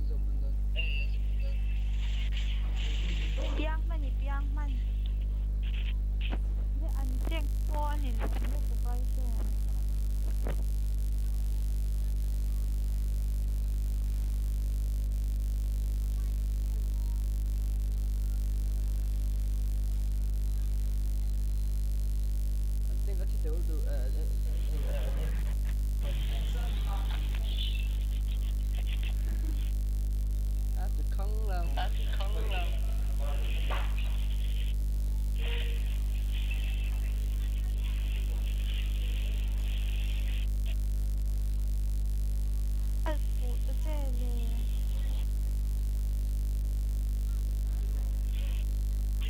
S5: 연습 한번.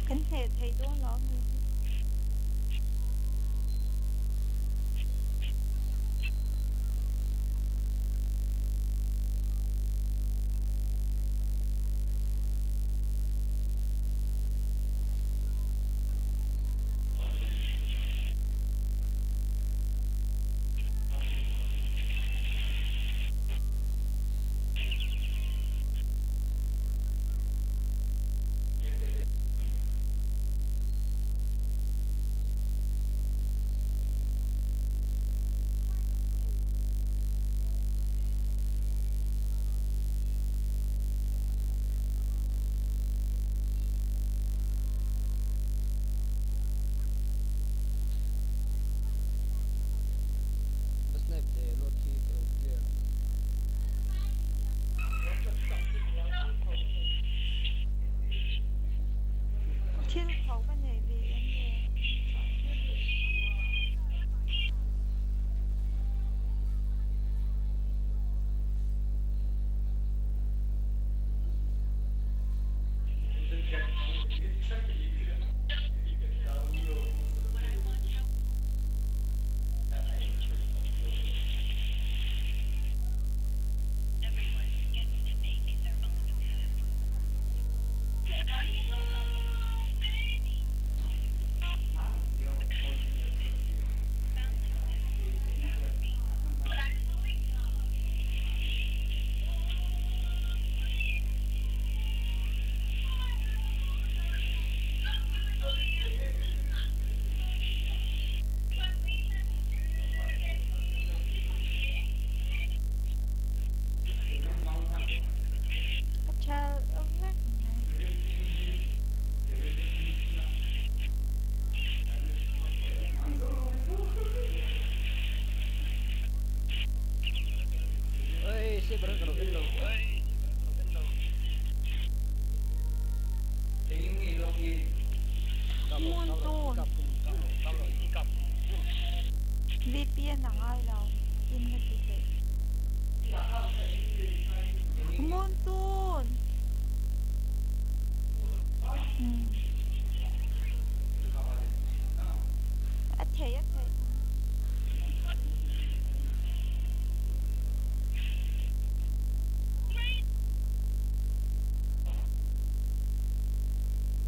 S4: Cái hệ thầy đó nó thiên khẩu bên này về em về cha ông lắc
S5: Ơi, siapa orang kalau belum?
S4: muôn tôn vi biên là ai đâu in là gì vậy muôn tôn thầy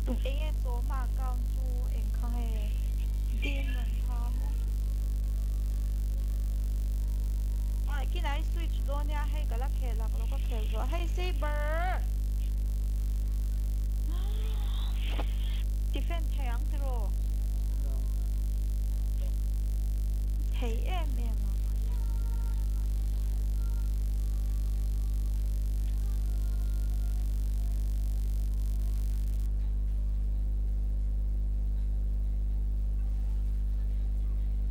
S4: tụi em số mà cao chu em không hề điên mình tham ai cái này switch đó nha hay cái là kẹt lạc nó có kẹt rồi hay saber defend thầy ăn rồi thầy em à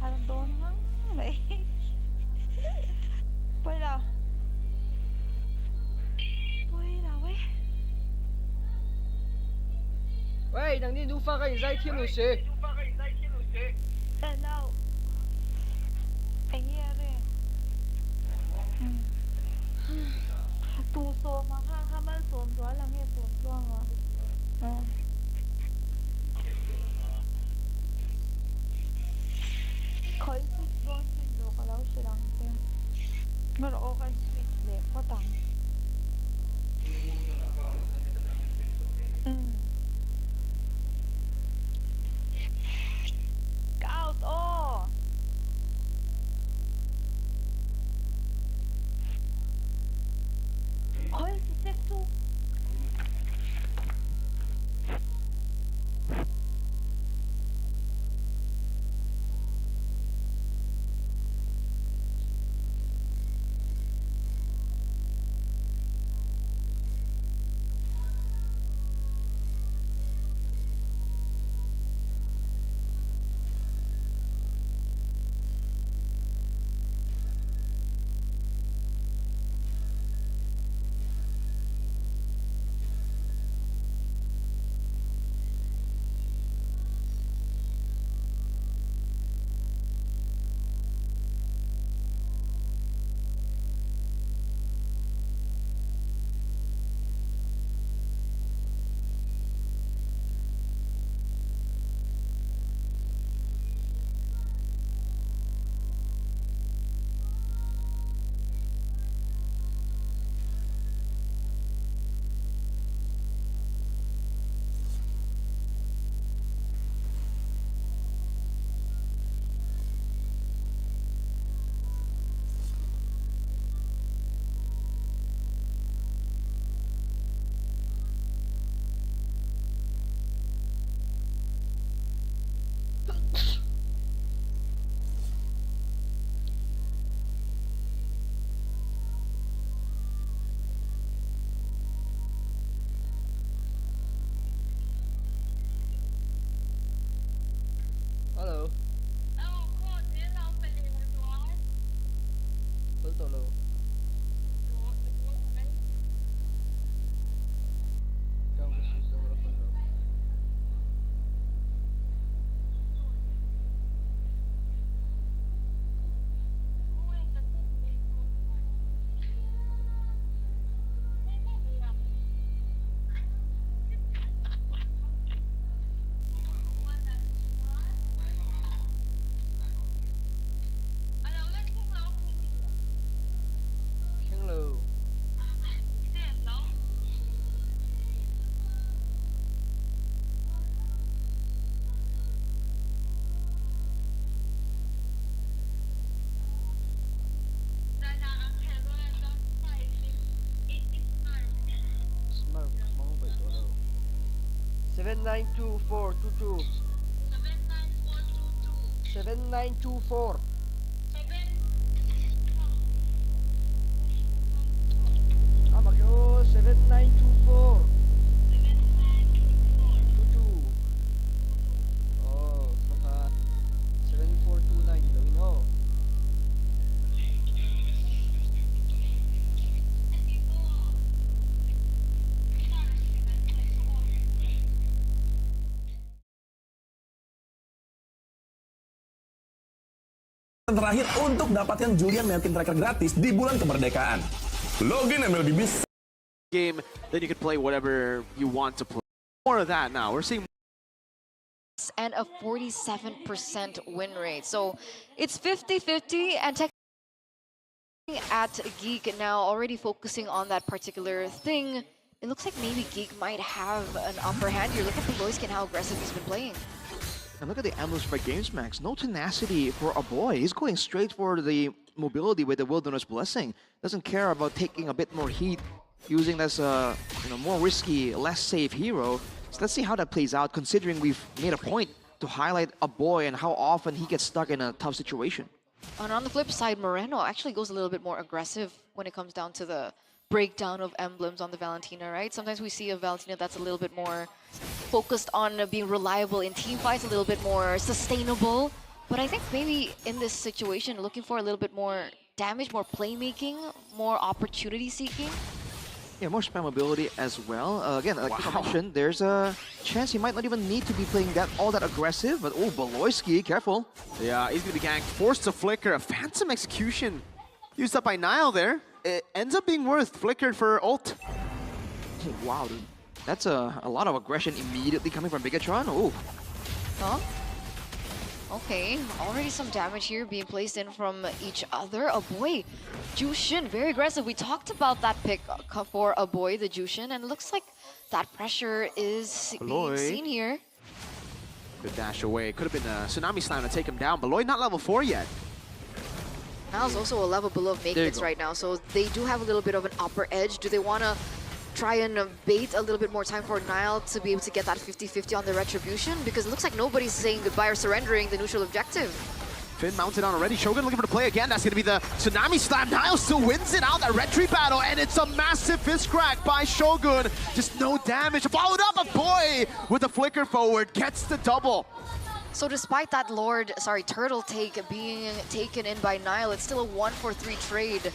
S4: anh đốn lắm vậy quay nào ấy
S5: 喂，等你都发个在天路时，
S4: 等đâu anh nghe đây tù số mà ha mà số đó là nghe số đó mà khởi switch đó switch đó có lâu sẽ đăng thêm mà nó cái switch để có đăng cao to khởi switch tu
S5: 792422. 7924. Ah, makyo 7924. 22. Oh, saka 7429 gawin ho.
S7: Terakhir untuk dapatkan Julian Melkin Tracker gratis di bulan kemerdekaan. Login MLB Biz.
S3: Game, then you can play whatever you want to play. More of that now. We're seeing
S1: and a 47% win rate. So it's 50-50, and technically at Geek now already focusing on that particular thing. It looks like maybe Geek might have an upper hand here. Look at Beloyski and how aggressive he's been playing.
S2: And look at the emblems by GamesMax. No tenacity for a boy. He's going straight for the mobility with the Wilderness Blessing. Doesn't care about taking a bit more heat, using this more risky, less safe hero. So let's see how that plays out, considering we've made a point to highlight a boy and how often he gets stuck in a tough situation.
S1: And on the flip side, Moreno actually goes a little bit more aggressive when it comes down to the breakdown of emblems on the Valentina, right? Sometimes we see a Valentina that's a little bit more focused on being reliable in team fights, a little bit more sustainable. But I think maybe in this situation, looking for a little bit more damage, more playmaking, more opportunity seeking.
S2: Yeah, more spammability as well. Again, like I mentioned, there's a chance he might not even need to be playing all that aggressive, but oh, Beloyski, careful.
S3: Yeah, he's gonna be ganked, forced to flicker, a phantom execution used up by Nile there. It ends up being worth flickered for ult.
S2: Wow, dude. That's a lot of aggression immediately coming from Bigatron. Oh.
S1: Huh? Okay, already some damage here being placed in from each other. Oh boy, Jushin, very aggressive. We talked about that pick for a boy, the Jushin, and it looks like that pressure is being seen here.
S3: Good dash away. Could have been a Tsunami Slam to take him down. Beloy not level 4 yet.
S1: Nile's also a level below Makits right now, so they do have a little bit of an upper edge. Do they want to try and bait a little bit more time for Nile to be able to get that 50-50 on the Retribution? Because it looks like nobody's saying goodbye or surrendering the neutral objective.
S3: Finn mounted on already. Shogun looking for the play again. That's going to be the Tsunami Slam. Nile still wins it out, that Retri battle, and it's a massive fist crack by Shogun. Just no damage. Followed up, a boy with a flicker forward. Gets the double.
S1: So despite that turtle take being taken in by Nile, it's still a 1-for-3 trade.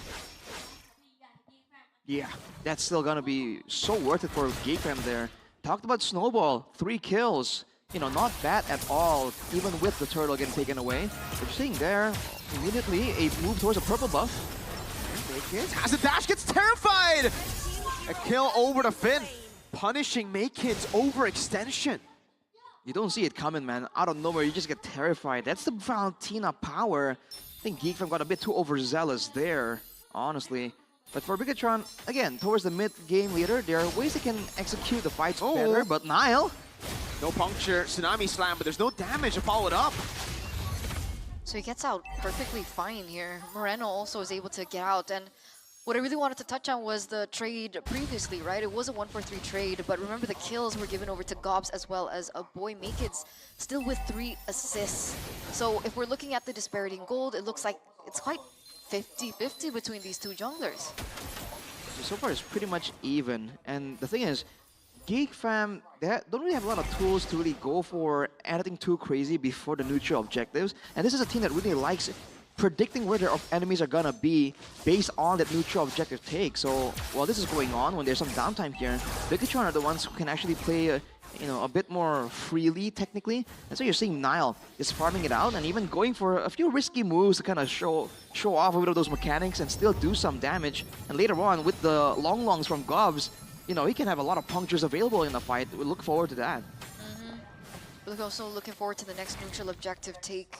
S2: Yeah, that's still gonna be so worth it for GameFam there. Talked about Snowball, 3 kills. You know, not bad at all, even with the turtle getting taken away. We're seeing there, immediately, a move towards a purple buff.
S3: Has a dash, gets terrified! A kill over to Finn, punishing Maykin's overextension.
S2: You don't see it coming, man. Out of nowhere, you just get terrified. That's the Valentina power. I think GameFam got a bit too overzealous there, honestly. But for Bigatron, again, towards the mid-game leader, there are ways they can execute the fights better, but Nile...
S3: No puncture, Tsunami Slam, but there's no damage to follow it up.
S1: So he gets out perfectly fine here. Moreno also is able to get out, and what I really wanted to touch on was the trade previously, right? It was a 1-for-3 trade, but remember the kills were given over to Gobs as well as a boy Makits, still with 3 assists. So if we're looking at the disparity in gold, it looks like it's quite 50-50 between these two junglers.
S2: So far, it's pretty much even. And the thing is, GameFam, they don't really have a lot of tools to really go for anything too crazy before the neutral objectives. And this is a team that really likes predicting where their enemies are gonna be based on that neutral objective take. So while this is going on, when there's some downtime here, Bigatron are the ones who can actually play a bit more freely, technically. And so you're seeing Nile is farming it out and even going for a few risky moves to kind of show off a bit of those mechanics and still do some damage. And later on, with the longs from Gobs, you know, he can have a lot of punctures available in the fight. We look forward to that.
S1: We're also looking forward to the next neutral objective take.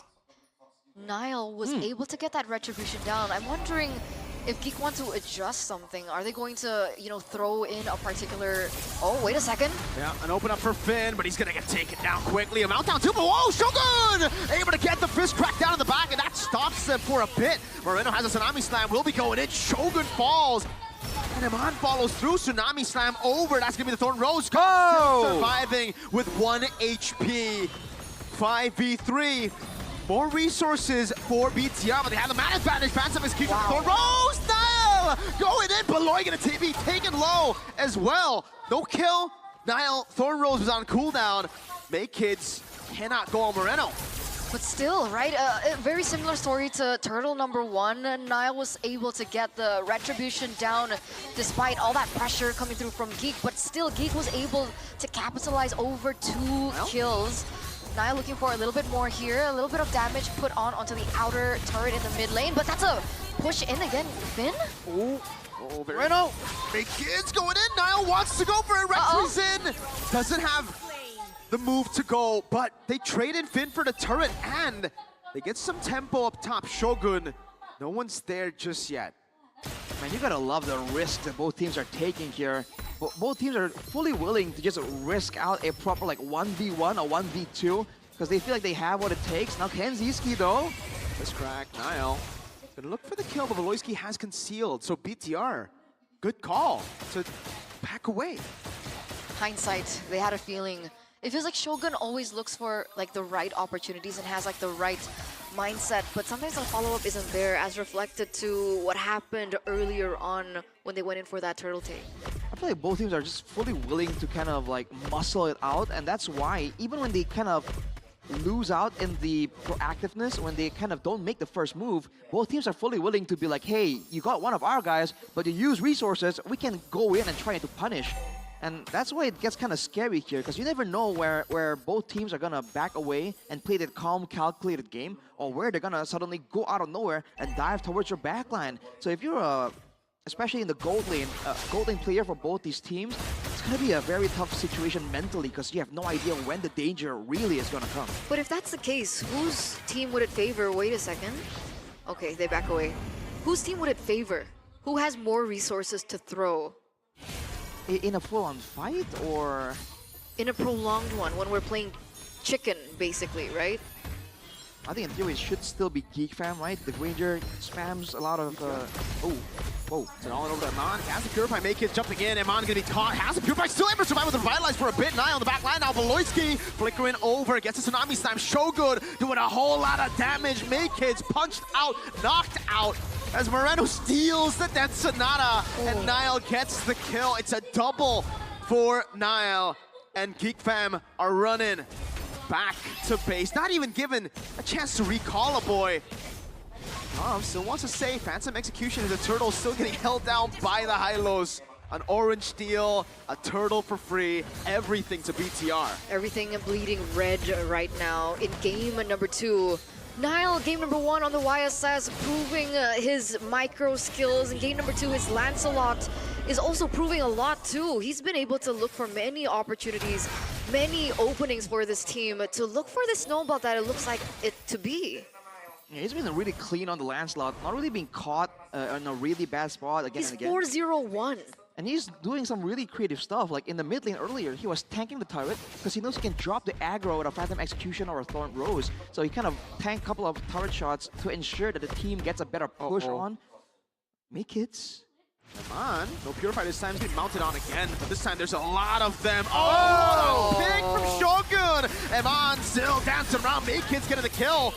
S1: Nile was able to get that Retribution down. I'm wondering if Geek want to adjust something. Are they going to, throw in a particular... Oh, wait a second.
S3: Yeah, an open up for Finn, but he's going to get taken down quickly. A mount down too, but whoa, Shogun! Able to get the fist crack down in the back, and that stops them for a bit. Moreno has a Tsunami Slam, will be going in. Shogun falls. And Iman follows through. Tsunami Slam over. That's going to be the Thorn Rose.
S2: Go!
S3: Surviving with 1 HP. 5v3. More resources for BTR, but they have the mana advantage. Phantom execution. Wow. Thorn Rose. Niall going in. Beloy going to be taken low as well. No kill. Niall, Thorn Rose was on cooldown. Maykids cannot go on Moreno.
S1: But still, right? A very similar story to Turtle #1. Niall was able to get the retribution down despite all that pressure coming through from Geek, but still Geek was able to capitalize over 2 kills. Niall looking for a little bit more here, a little bit of damage put onto the outer turret in the mid lane, but that's a push in again. Finn?
S3: Oh, Moreno. Big kids going in. Niall wants to go for it. Retry's in. Doesn't have the move to go, but they trade in Finn for the turret and they get some tempo up top. Shogun, no one's there just yet.
S2: Man, you gotta love the risk that both teams are taking here. Both teams are fully willing to just risk out a proper like 1v1 or 1v2 because they feel like they have what it takes. Now Kenziski though.
S3: This crack, Niall gonna look for the kill, but Valoisky has concealed. So BTR, good call to back away.
S1: Hindsight, they had a feeling. It feels like Shogun always looks for like the right opportunities and has like the right mindset, but sometimes the follow-up isn't there, as reflected to what happened earlier on when they went in for that turtle take.
S2: I feel like both teams are just fully willing to kind of like muscle it out, and that's why even when they kind of lose out in the proactiveness, when they kind of don't make the first move, both teams are fully willing to be like, hey, you got one of our guys, but you use resources, we can go in and try to punish. And that's why it gets kind of scary here, because you never know where both teams are gonna back away and play that calm, calculated game, or where they're gonna suddenly go out of nowhere and dive towards your backline. So if you're especially in the gold lane player for both these teams, it's gonna be a very tough situation mentally, because you have no idea when the danger really is gonna come.
S1: But if that's the case, whose team would it favor? Wait a second. Okay, they back away. Whose team would it favor? Who has more resources to throw?
S2: In a full-on fight, or
S1: in a prolonged one, when we're playing chicken, basically, right?
S2: I think in theory it should still be Geek Fam, right? The Ranger spams a lot of whoa.
S3: It's an all over to Iman. Has the Purify. Maykids jumping in. Iman gonna be caught. Has the Purify. Still able to survive with the Revitalize for a bit. Niall on the back line now. Valoisky flickering over. Gets a Tsunami Slam. Shogun doing a whole lot of damage. Maykids punched out, knocked out. As Moreno steals the Death Sonata, and Niall gets the kill. It's a double for Niall, and Geek Fam are running back to base. Not even given a chance to recall a boy. Still wants to say Phantom Execution is a turtle still getting held down by the Hylos. An orange steal, a turtle for free, everything to BTR.
S1: Everything bleeding red right now in game #2. Niall, game #1 on the YSS, proving his micro skills. In game #2, his Lancelot is also proving a lot too. He's been able to look for many opportunities, many openings for this team to look for the snowball that it looks like it to be.
S2: Yeah, he's been really clean on the Lancelot, not really being caught in a really bad spot again
S1: and again.
S2: He's
S1: 4-0-1.
S2: And he's doing some really creative stuff. Like in the mid lane earlier, he was tanking the turret because he knows he can drop the aggro with a Phantom Execution or a Thorn Rose. So he kind of tanked a couple of turret shots to ensure that the team gets a better push on. Maykids.
S3: Iman, no Purify this time. He's getting mounted on again, but this time there's a lot of them. Oh, pick from Shogun! Iman still dancing around. Maykids getting the kill.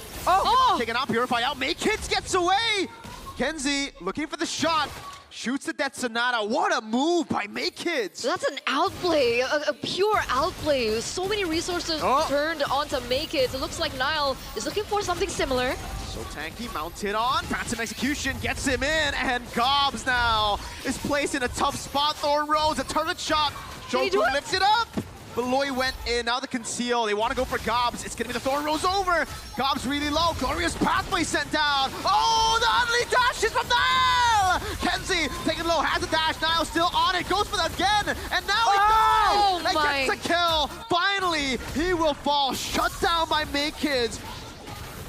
S3: Taking out Purify out. Maykids gets away! Kenzie looking for the shot. Shoots the Death Sonata. What a move by Maykids!
S1: So that's an outplay, a pure outplay. So many resources turned onto Maykids. It looks like Niall is looking for something similar.
S3: So tanky, mounted on. Phantom Execution gets him in, and Gobs now is placed in a tough spot. Thorn Rose, a turret shot. Shogun lifts it up. Beloy went in, now the conceal. They want to go for Gobs. It's going to be the Thorn Rose over. Gobs really low. Glorious Pathway sent down. Oh, the Unleash dashes from Niall! Kenzie taking low, has a dash. Niall still on it, goes for that again. And now he dies! And gets a kill. Finally, he will fall. Shut down by Maykids.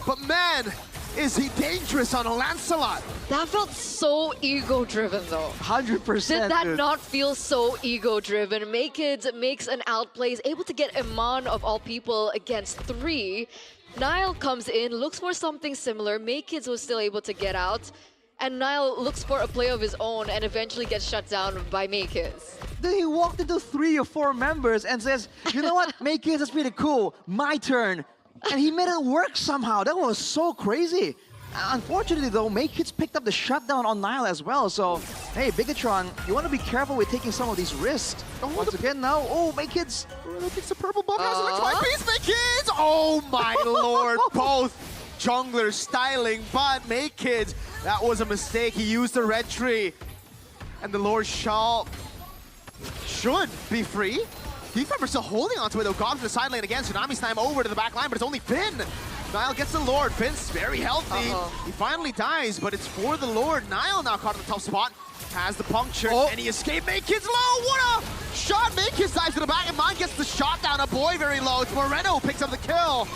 S3: But man, is he dangerous on a Lancelot?
S1: That felt so ego-driven though.
S2: 100%.
S1: Did that not feel so ego-driven? Maykids makes an outplay, is able to get Iman of all people against 3. Niall comes in, looks for something similar. Maykids was still able to get out. and Niall looks for a play of his own and eventually gets shut down by Makeys.
S2: Then he walked into 3 or 4 members and says, you know what, Makeys, that's pretty cool, my turn. And he made it work somehow. That was so crazy. Unfortunately though, Makeys picked up the shutdown on Niall as well. So, hey, Bigetron, you want to be careful with taking some of these risks. Once again now, Makeys.
S3: Really picks the purple buff, has it by Beast Makeys! Oh my lord, both junglers styling, but Makeys, that was a mistake. He used the red tree. And the Lord should be free. Geekfam are still holding onto it though. Gobs in the side lane again. Tsunami's time over to the back line, but it's only Finn. Niall gets the Lord. Finn's very healthy. He finally dies, but it's for the Lord. Niall now caught in the tough spot. Has the puncture, and he escaped. Makeys low. What a shot. Makeys dives to the back, and Mon gets the shot down. A boy very low. It's Moreno picks up the kill.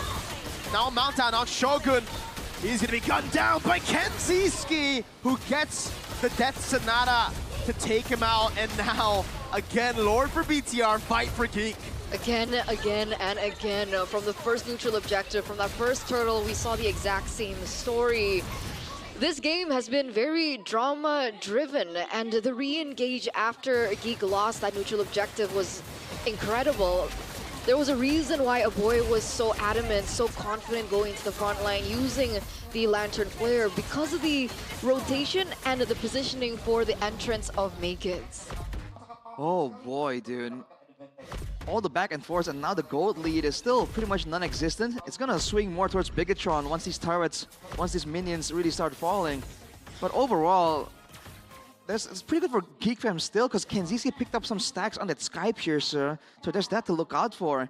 S3: Now Mount down on Shogun. He's going to be gunned down by Kenziski, who gets the Death Sonata to take him out. And now, again, Lord for BTR, fight for Geek.
S1: Again, and again. From the first neutral objective, from that first turtle, we saw the exact same story. This game has been very drama-driven, and the re-engage after Geek lost that neutral objective was incredible. There was a reason why Aboy was so adamant, so confident going to the front line, using the Lantern Flare, because of the rotation and the positioning for the entrance of Makeys.
S2: Oh boy, dude. All the back and forth, and now the gold lead is still pretty much non-existent. It's gonna swing more towards Bigetron once these turrets, once these minions really start falling. But overall, it's pretty good for Geekfam still, because Kenziski picked up some stacks on that Sky Piercer, so there's that to look out for.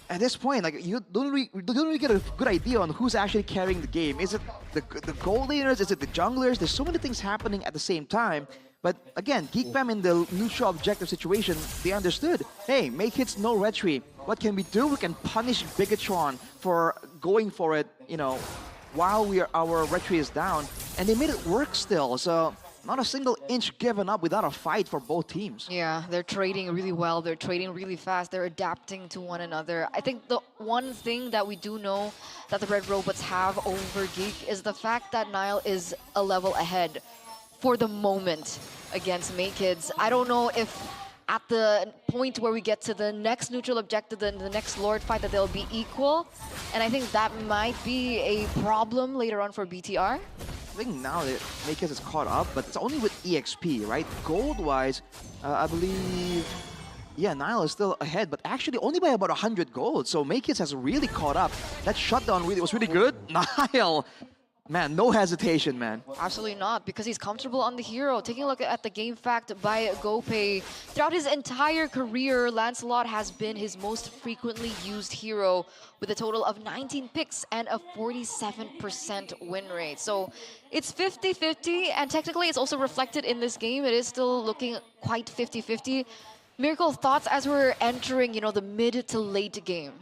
S2: At this point, like, you don't really get a good idea on who's actually carrying the game. Is it the gold laners? Is it the junglers? There's so many things happening at the same time. But again, Geekfam in the neutral objective situation, they understood, hey, Makeys no red tree. What can we do? We can punish Bigetron for going for it, you know, while our red tree is down. And they made it work still, so not a single inch given up without a fight for both teams.
S1: Yeah, they're trading really well, they're trading really fast, they're adapting to one another. I think the one thing that we do know that the Red Robots have over Geek is the fact that Niall is a level ahead for the moment against Makeys. I don't know if at the point where we get to the next neutral objective, the next Lord fight, that they'll be equal. And I think that might be a problem later on for BTR.
S2: I think now that Makeys is caught up, but it's only with EXP, right? Gold-wise, I believe, yeah, Niall is still ahead, but actually only by about 100 gold. So Makeys has really caught up. That shutdown was really good. Niall, man, no hesitation, man.
S1: Absolutely not, because he's comfortable on the hero. Taking a look at the game fact by GoPay, throughout his entire career, Lancelot has been his most frequently used hero with a total of 19 picks and a 47% win rate. So it's 50-50, and technically it's also reflected in this game. It is still looking quite 50-50. Miracle, thoughts as we're entering, you know, the mid to late game?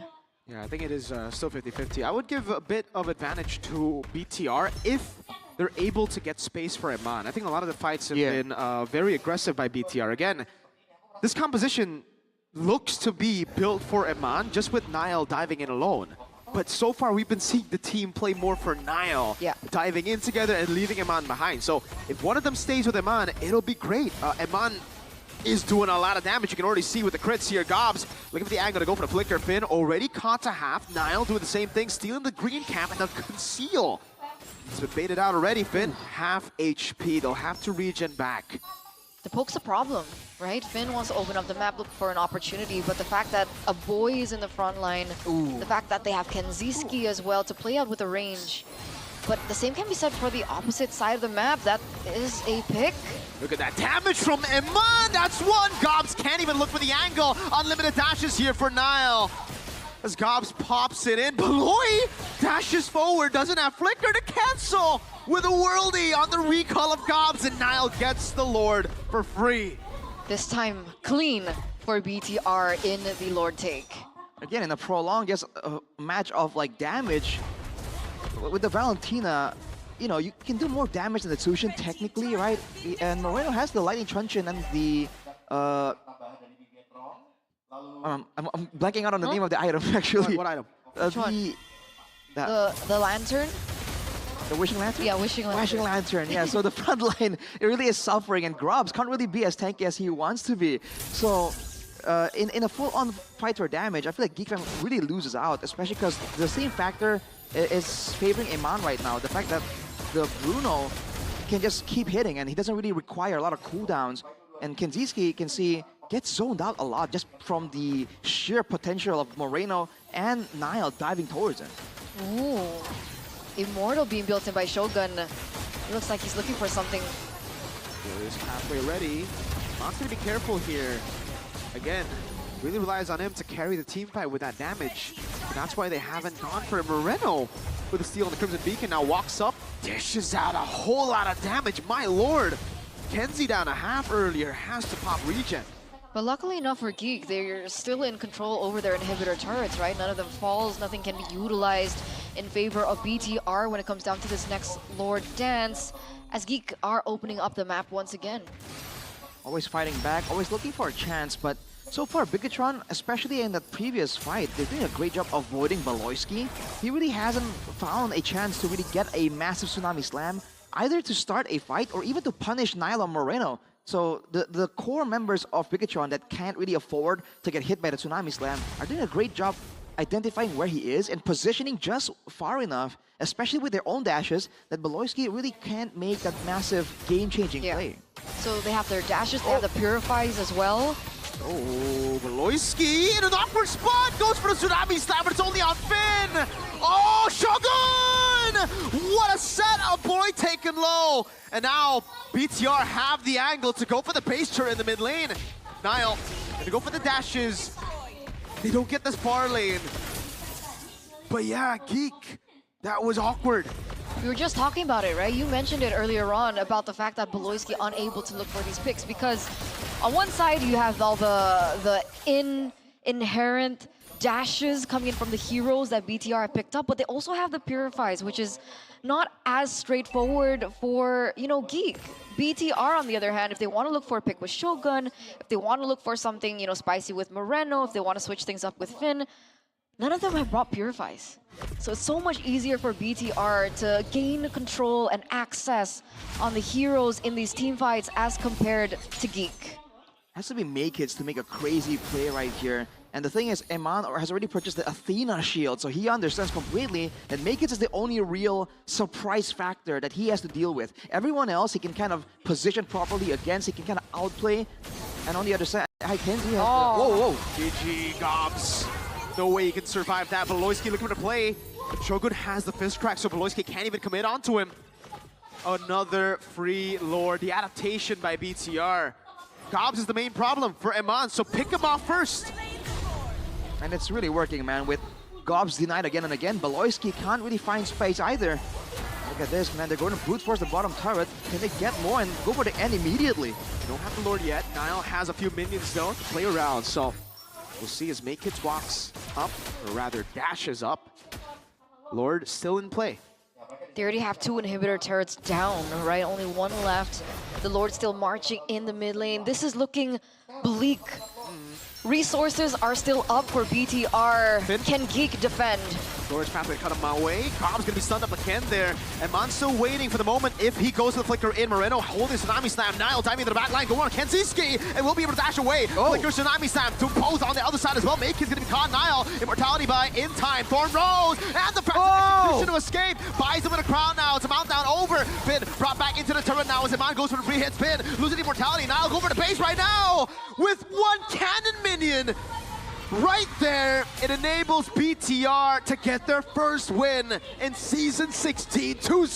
S3: Yeah, I think it is still 50-50. I would give a bit of advantage to BTR if they're able to get space for Eman. I think a lot of the fights have been very aggressive by BTR. Again, this composition looks to be built for Eman, just with Niall diving in alone. But so far, we've been seeing the team play more for Niall, diving in together and leaving Eman behind. So if one of them stays with Eman, it'll be great. Eman is doing a lot of damage. You can already see with the crits here. Gobs looking for the angle to go for the flicker. Finn already caught to half. Niall doing the same thing, stealing the green cap and the conceal. It's been baited out already. Finn, half HP. They'll have to regen back.
S1: The poke's a problem, right? Finn wants to open up the map, look for an opportunity, but the fact that a boy is in the front line, the fact that they have Kenziski as well to play out with the range. But the same can be said for the opposite side of the map. That is a pick.
S3: Look at that damage from Eman. That's one. Gobs can't even look for the angle. Unlimited dashes here for Niall. As Gobs pops it in. Beloy dashes forward. Doesn't have flicker to cancel with a worldie on the recall of Gobs. And Niall gets the Lord for free.
S1: This time clean for BTR in the Lord take.
S2: Again, in a prolonged match of like damage, with the Valentina, you know, you can do more damage than the Tsushin technically, right? And Moreno has the Lightning Truncheon and the I'm blanking out on the name of the item actually.
S3: What item?
S1: Which one? The Lantern?
S2: The Wishing Lantern?
S1: Yeah, Wishing Lantern.
S2: Wishing Lantern, yeah. So the front line, it really is suffering, and Grobs can't really be as tanky as he wants to be. So in a full-on fight for damage, I feel like Geekfam really loses out, especially because the same factor is favoring Eman right now. The fact that the Bruno can just keep hitting, and he doesn't really require a lot of cooldowns. And Kenziski can see gets zoned out a lot just from the sheer potential of Moreno and Niall diving towards him.
S1: Ooh. Immortal being built in by Shogun. It looks like he's looking for something.
S3: Is halfway ready. Mon's gonna be careful here. Again, really relies on him to carry the team fight with that damage. And that's why they haven't gone for it. Moreno with the steal on the Crimson Beacon now walks up, dishes out a whole lot of damage. My lord, Kenzie down a half earlier, has to pop regen.
S1: But luckily enough for Geek, they're still in control over their inhibitor turrets, right? None of them falls, nothing can be utilized in favor of BTR when it comes down to this next Lord dance, as Geek are opening up the map once again.
S2: Always fighting back, always looking for a chance, but so far Bigetron, especially in that previous fight, they're doing a great job avoiding Baloyski. He really hasn't found a chance to really get a massive Tsunami Slam, either to start a fight or even to punish Niall or Moreno. So the core members of Bigetron that can't really afford to get hit by the Tsunami Slam are doing a great job identifying where he is and positioning just far enough, especially with their own dashes, that Baloyski really can't make that massive game-changing play.
S1: So they have their dashes, they have the Purifies as well.
S3: Oh, Baloyski in an awkward spot, goes for the Tsunami Slam, but it's only on Finn! Oh, Shogun! What a set, a boy taken low! And now BTR have the angle to go for the base turret in the mid lane. Niall gonna go for the dashes. They don't get this far lane. But yeah, Geek, that was awkward.
S1: We were just talking about it, right? You mentioned it earlier on about the fact that Baloyski unable to look for these picks because on one side you have all the inherent dashes coming in from the heroes that BTR picked up, but they also have the Purifies, which is not as straightforward for, you know, Geek. BTR, on the other hand, if they want to look for a pick with Shogun, if they want to look for something, you know, spicy with Moreno, if they want to switch things up with Finn, none of them have brought Purifies. So it's so much easier for BTR to gain control and access on the heroes in these team fights as compared to Geek.
S2: Has to be Maykids to make a crazy play right here. And the thing is, Eman has already purchased the Athena shield, so he understands completely that Maykids is the only real surprise factor that he has to deal with. Everyone else he can kind of position properly against, he can kind of outplay. And on the other side, Kenzie has
S3: whoa. GG, Gobs. No way he can survive that. Baloyski looking for the play. Shogun has the fist crack, so Baloyski can't even commit onto him. Another free Lord. The adaptation by BTR. Gobs is the main problem for Eman, so pick him off first.
S2: And it's really working, man. With Gobs denied again and again, Baloyski can't really find space either. Look at this, man. They're going to brute force the bottom turret. Can they get more and go for the end immediately?
S3: They don't have the Lord yet. Niall has a few minions though to play around, so we'll see as Maykids walks up, or rather dashes up. Lord still in play.
S1: They already have 2 inhibitor turrets down, right? Only 1 left. The Lord still marching in the mid lane. This is looking bleak. Resources are still up for BTR.
S3: Finn?
S1: Can Geek defend?
S3: Lord's pathway cut him my way. Gob's gonna be stunned up again there. And Man's still waiting for the moment if he goes to the Flicker in. Moreno holding Tsunami Slam. Niall diving into the back line. Go on, Kenziski, and will be able to dash away. Flicker Tsunami Slam to pose on the other side as well. Maykids gonna be caught. Niall, immortality by in time. Thorn Rose, and the execution to escape. Buys him with a crown now. It's a mount down over. Finn brought back into the turret now as Eman goes for the free hit spin. Losing immortality. Niall go for the base right now with 1 cannon minion. Right there, it enables BTR to get their first win in Season 16. 2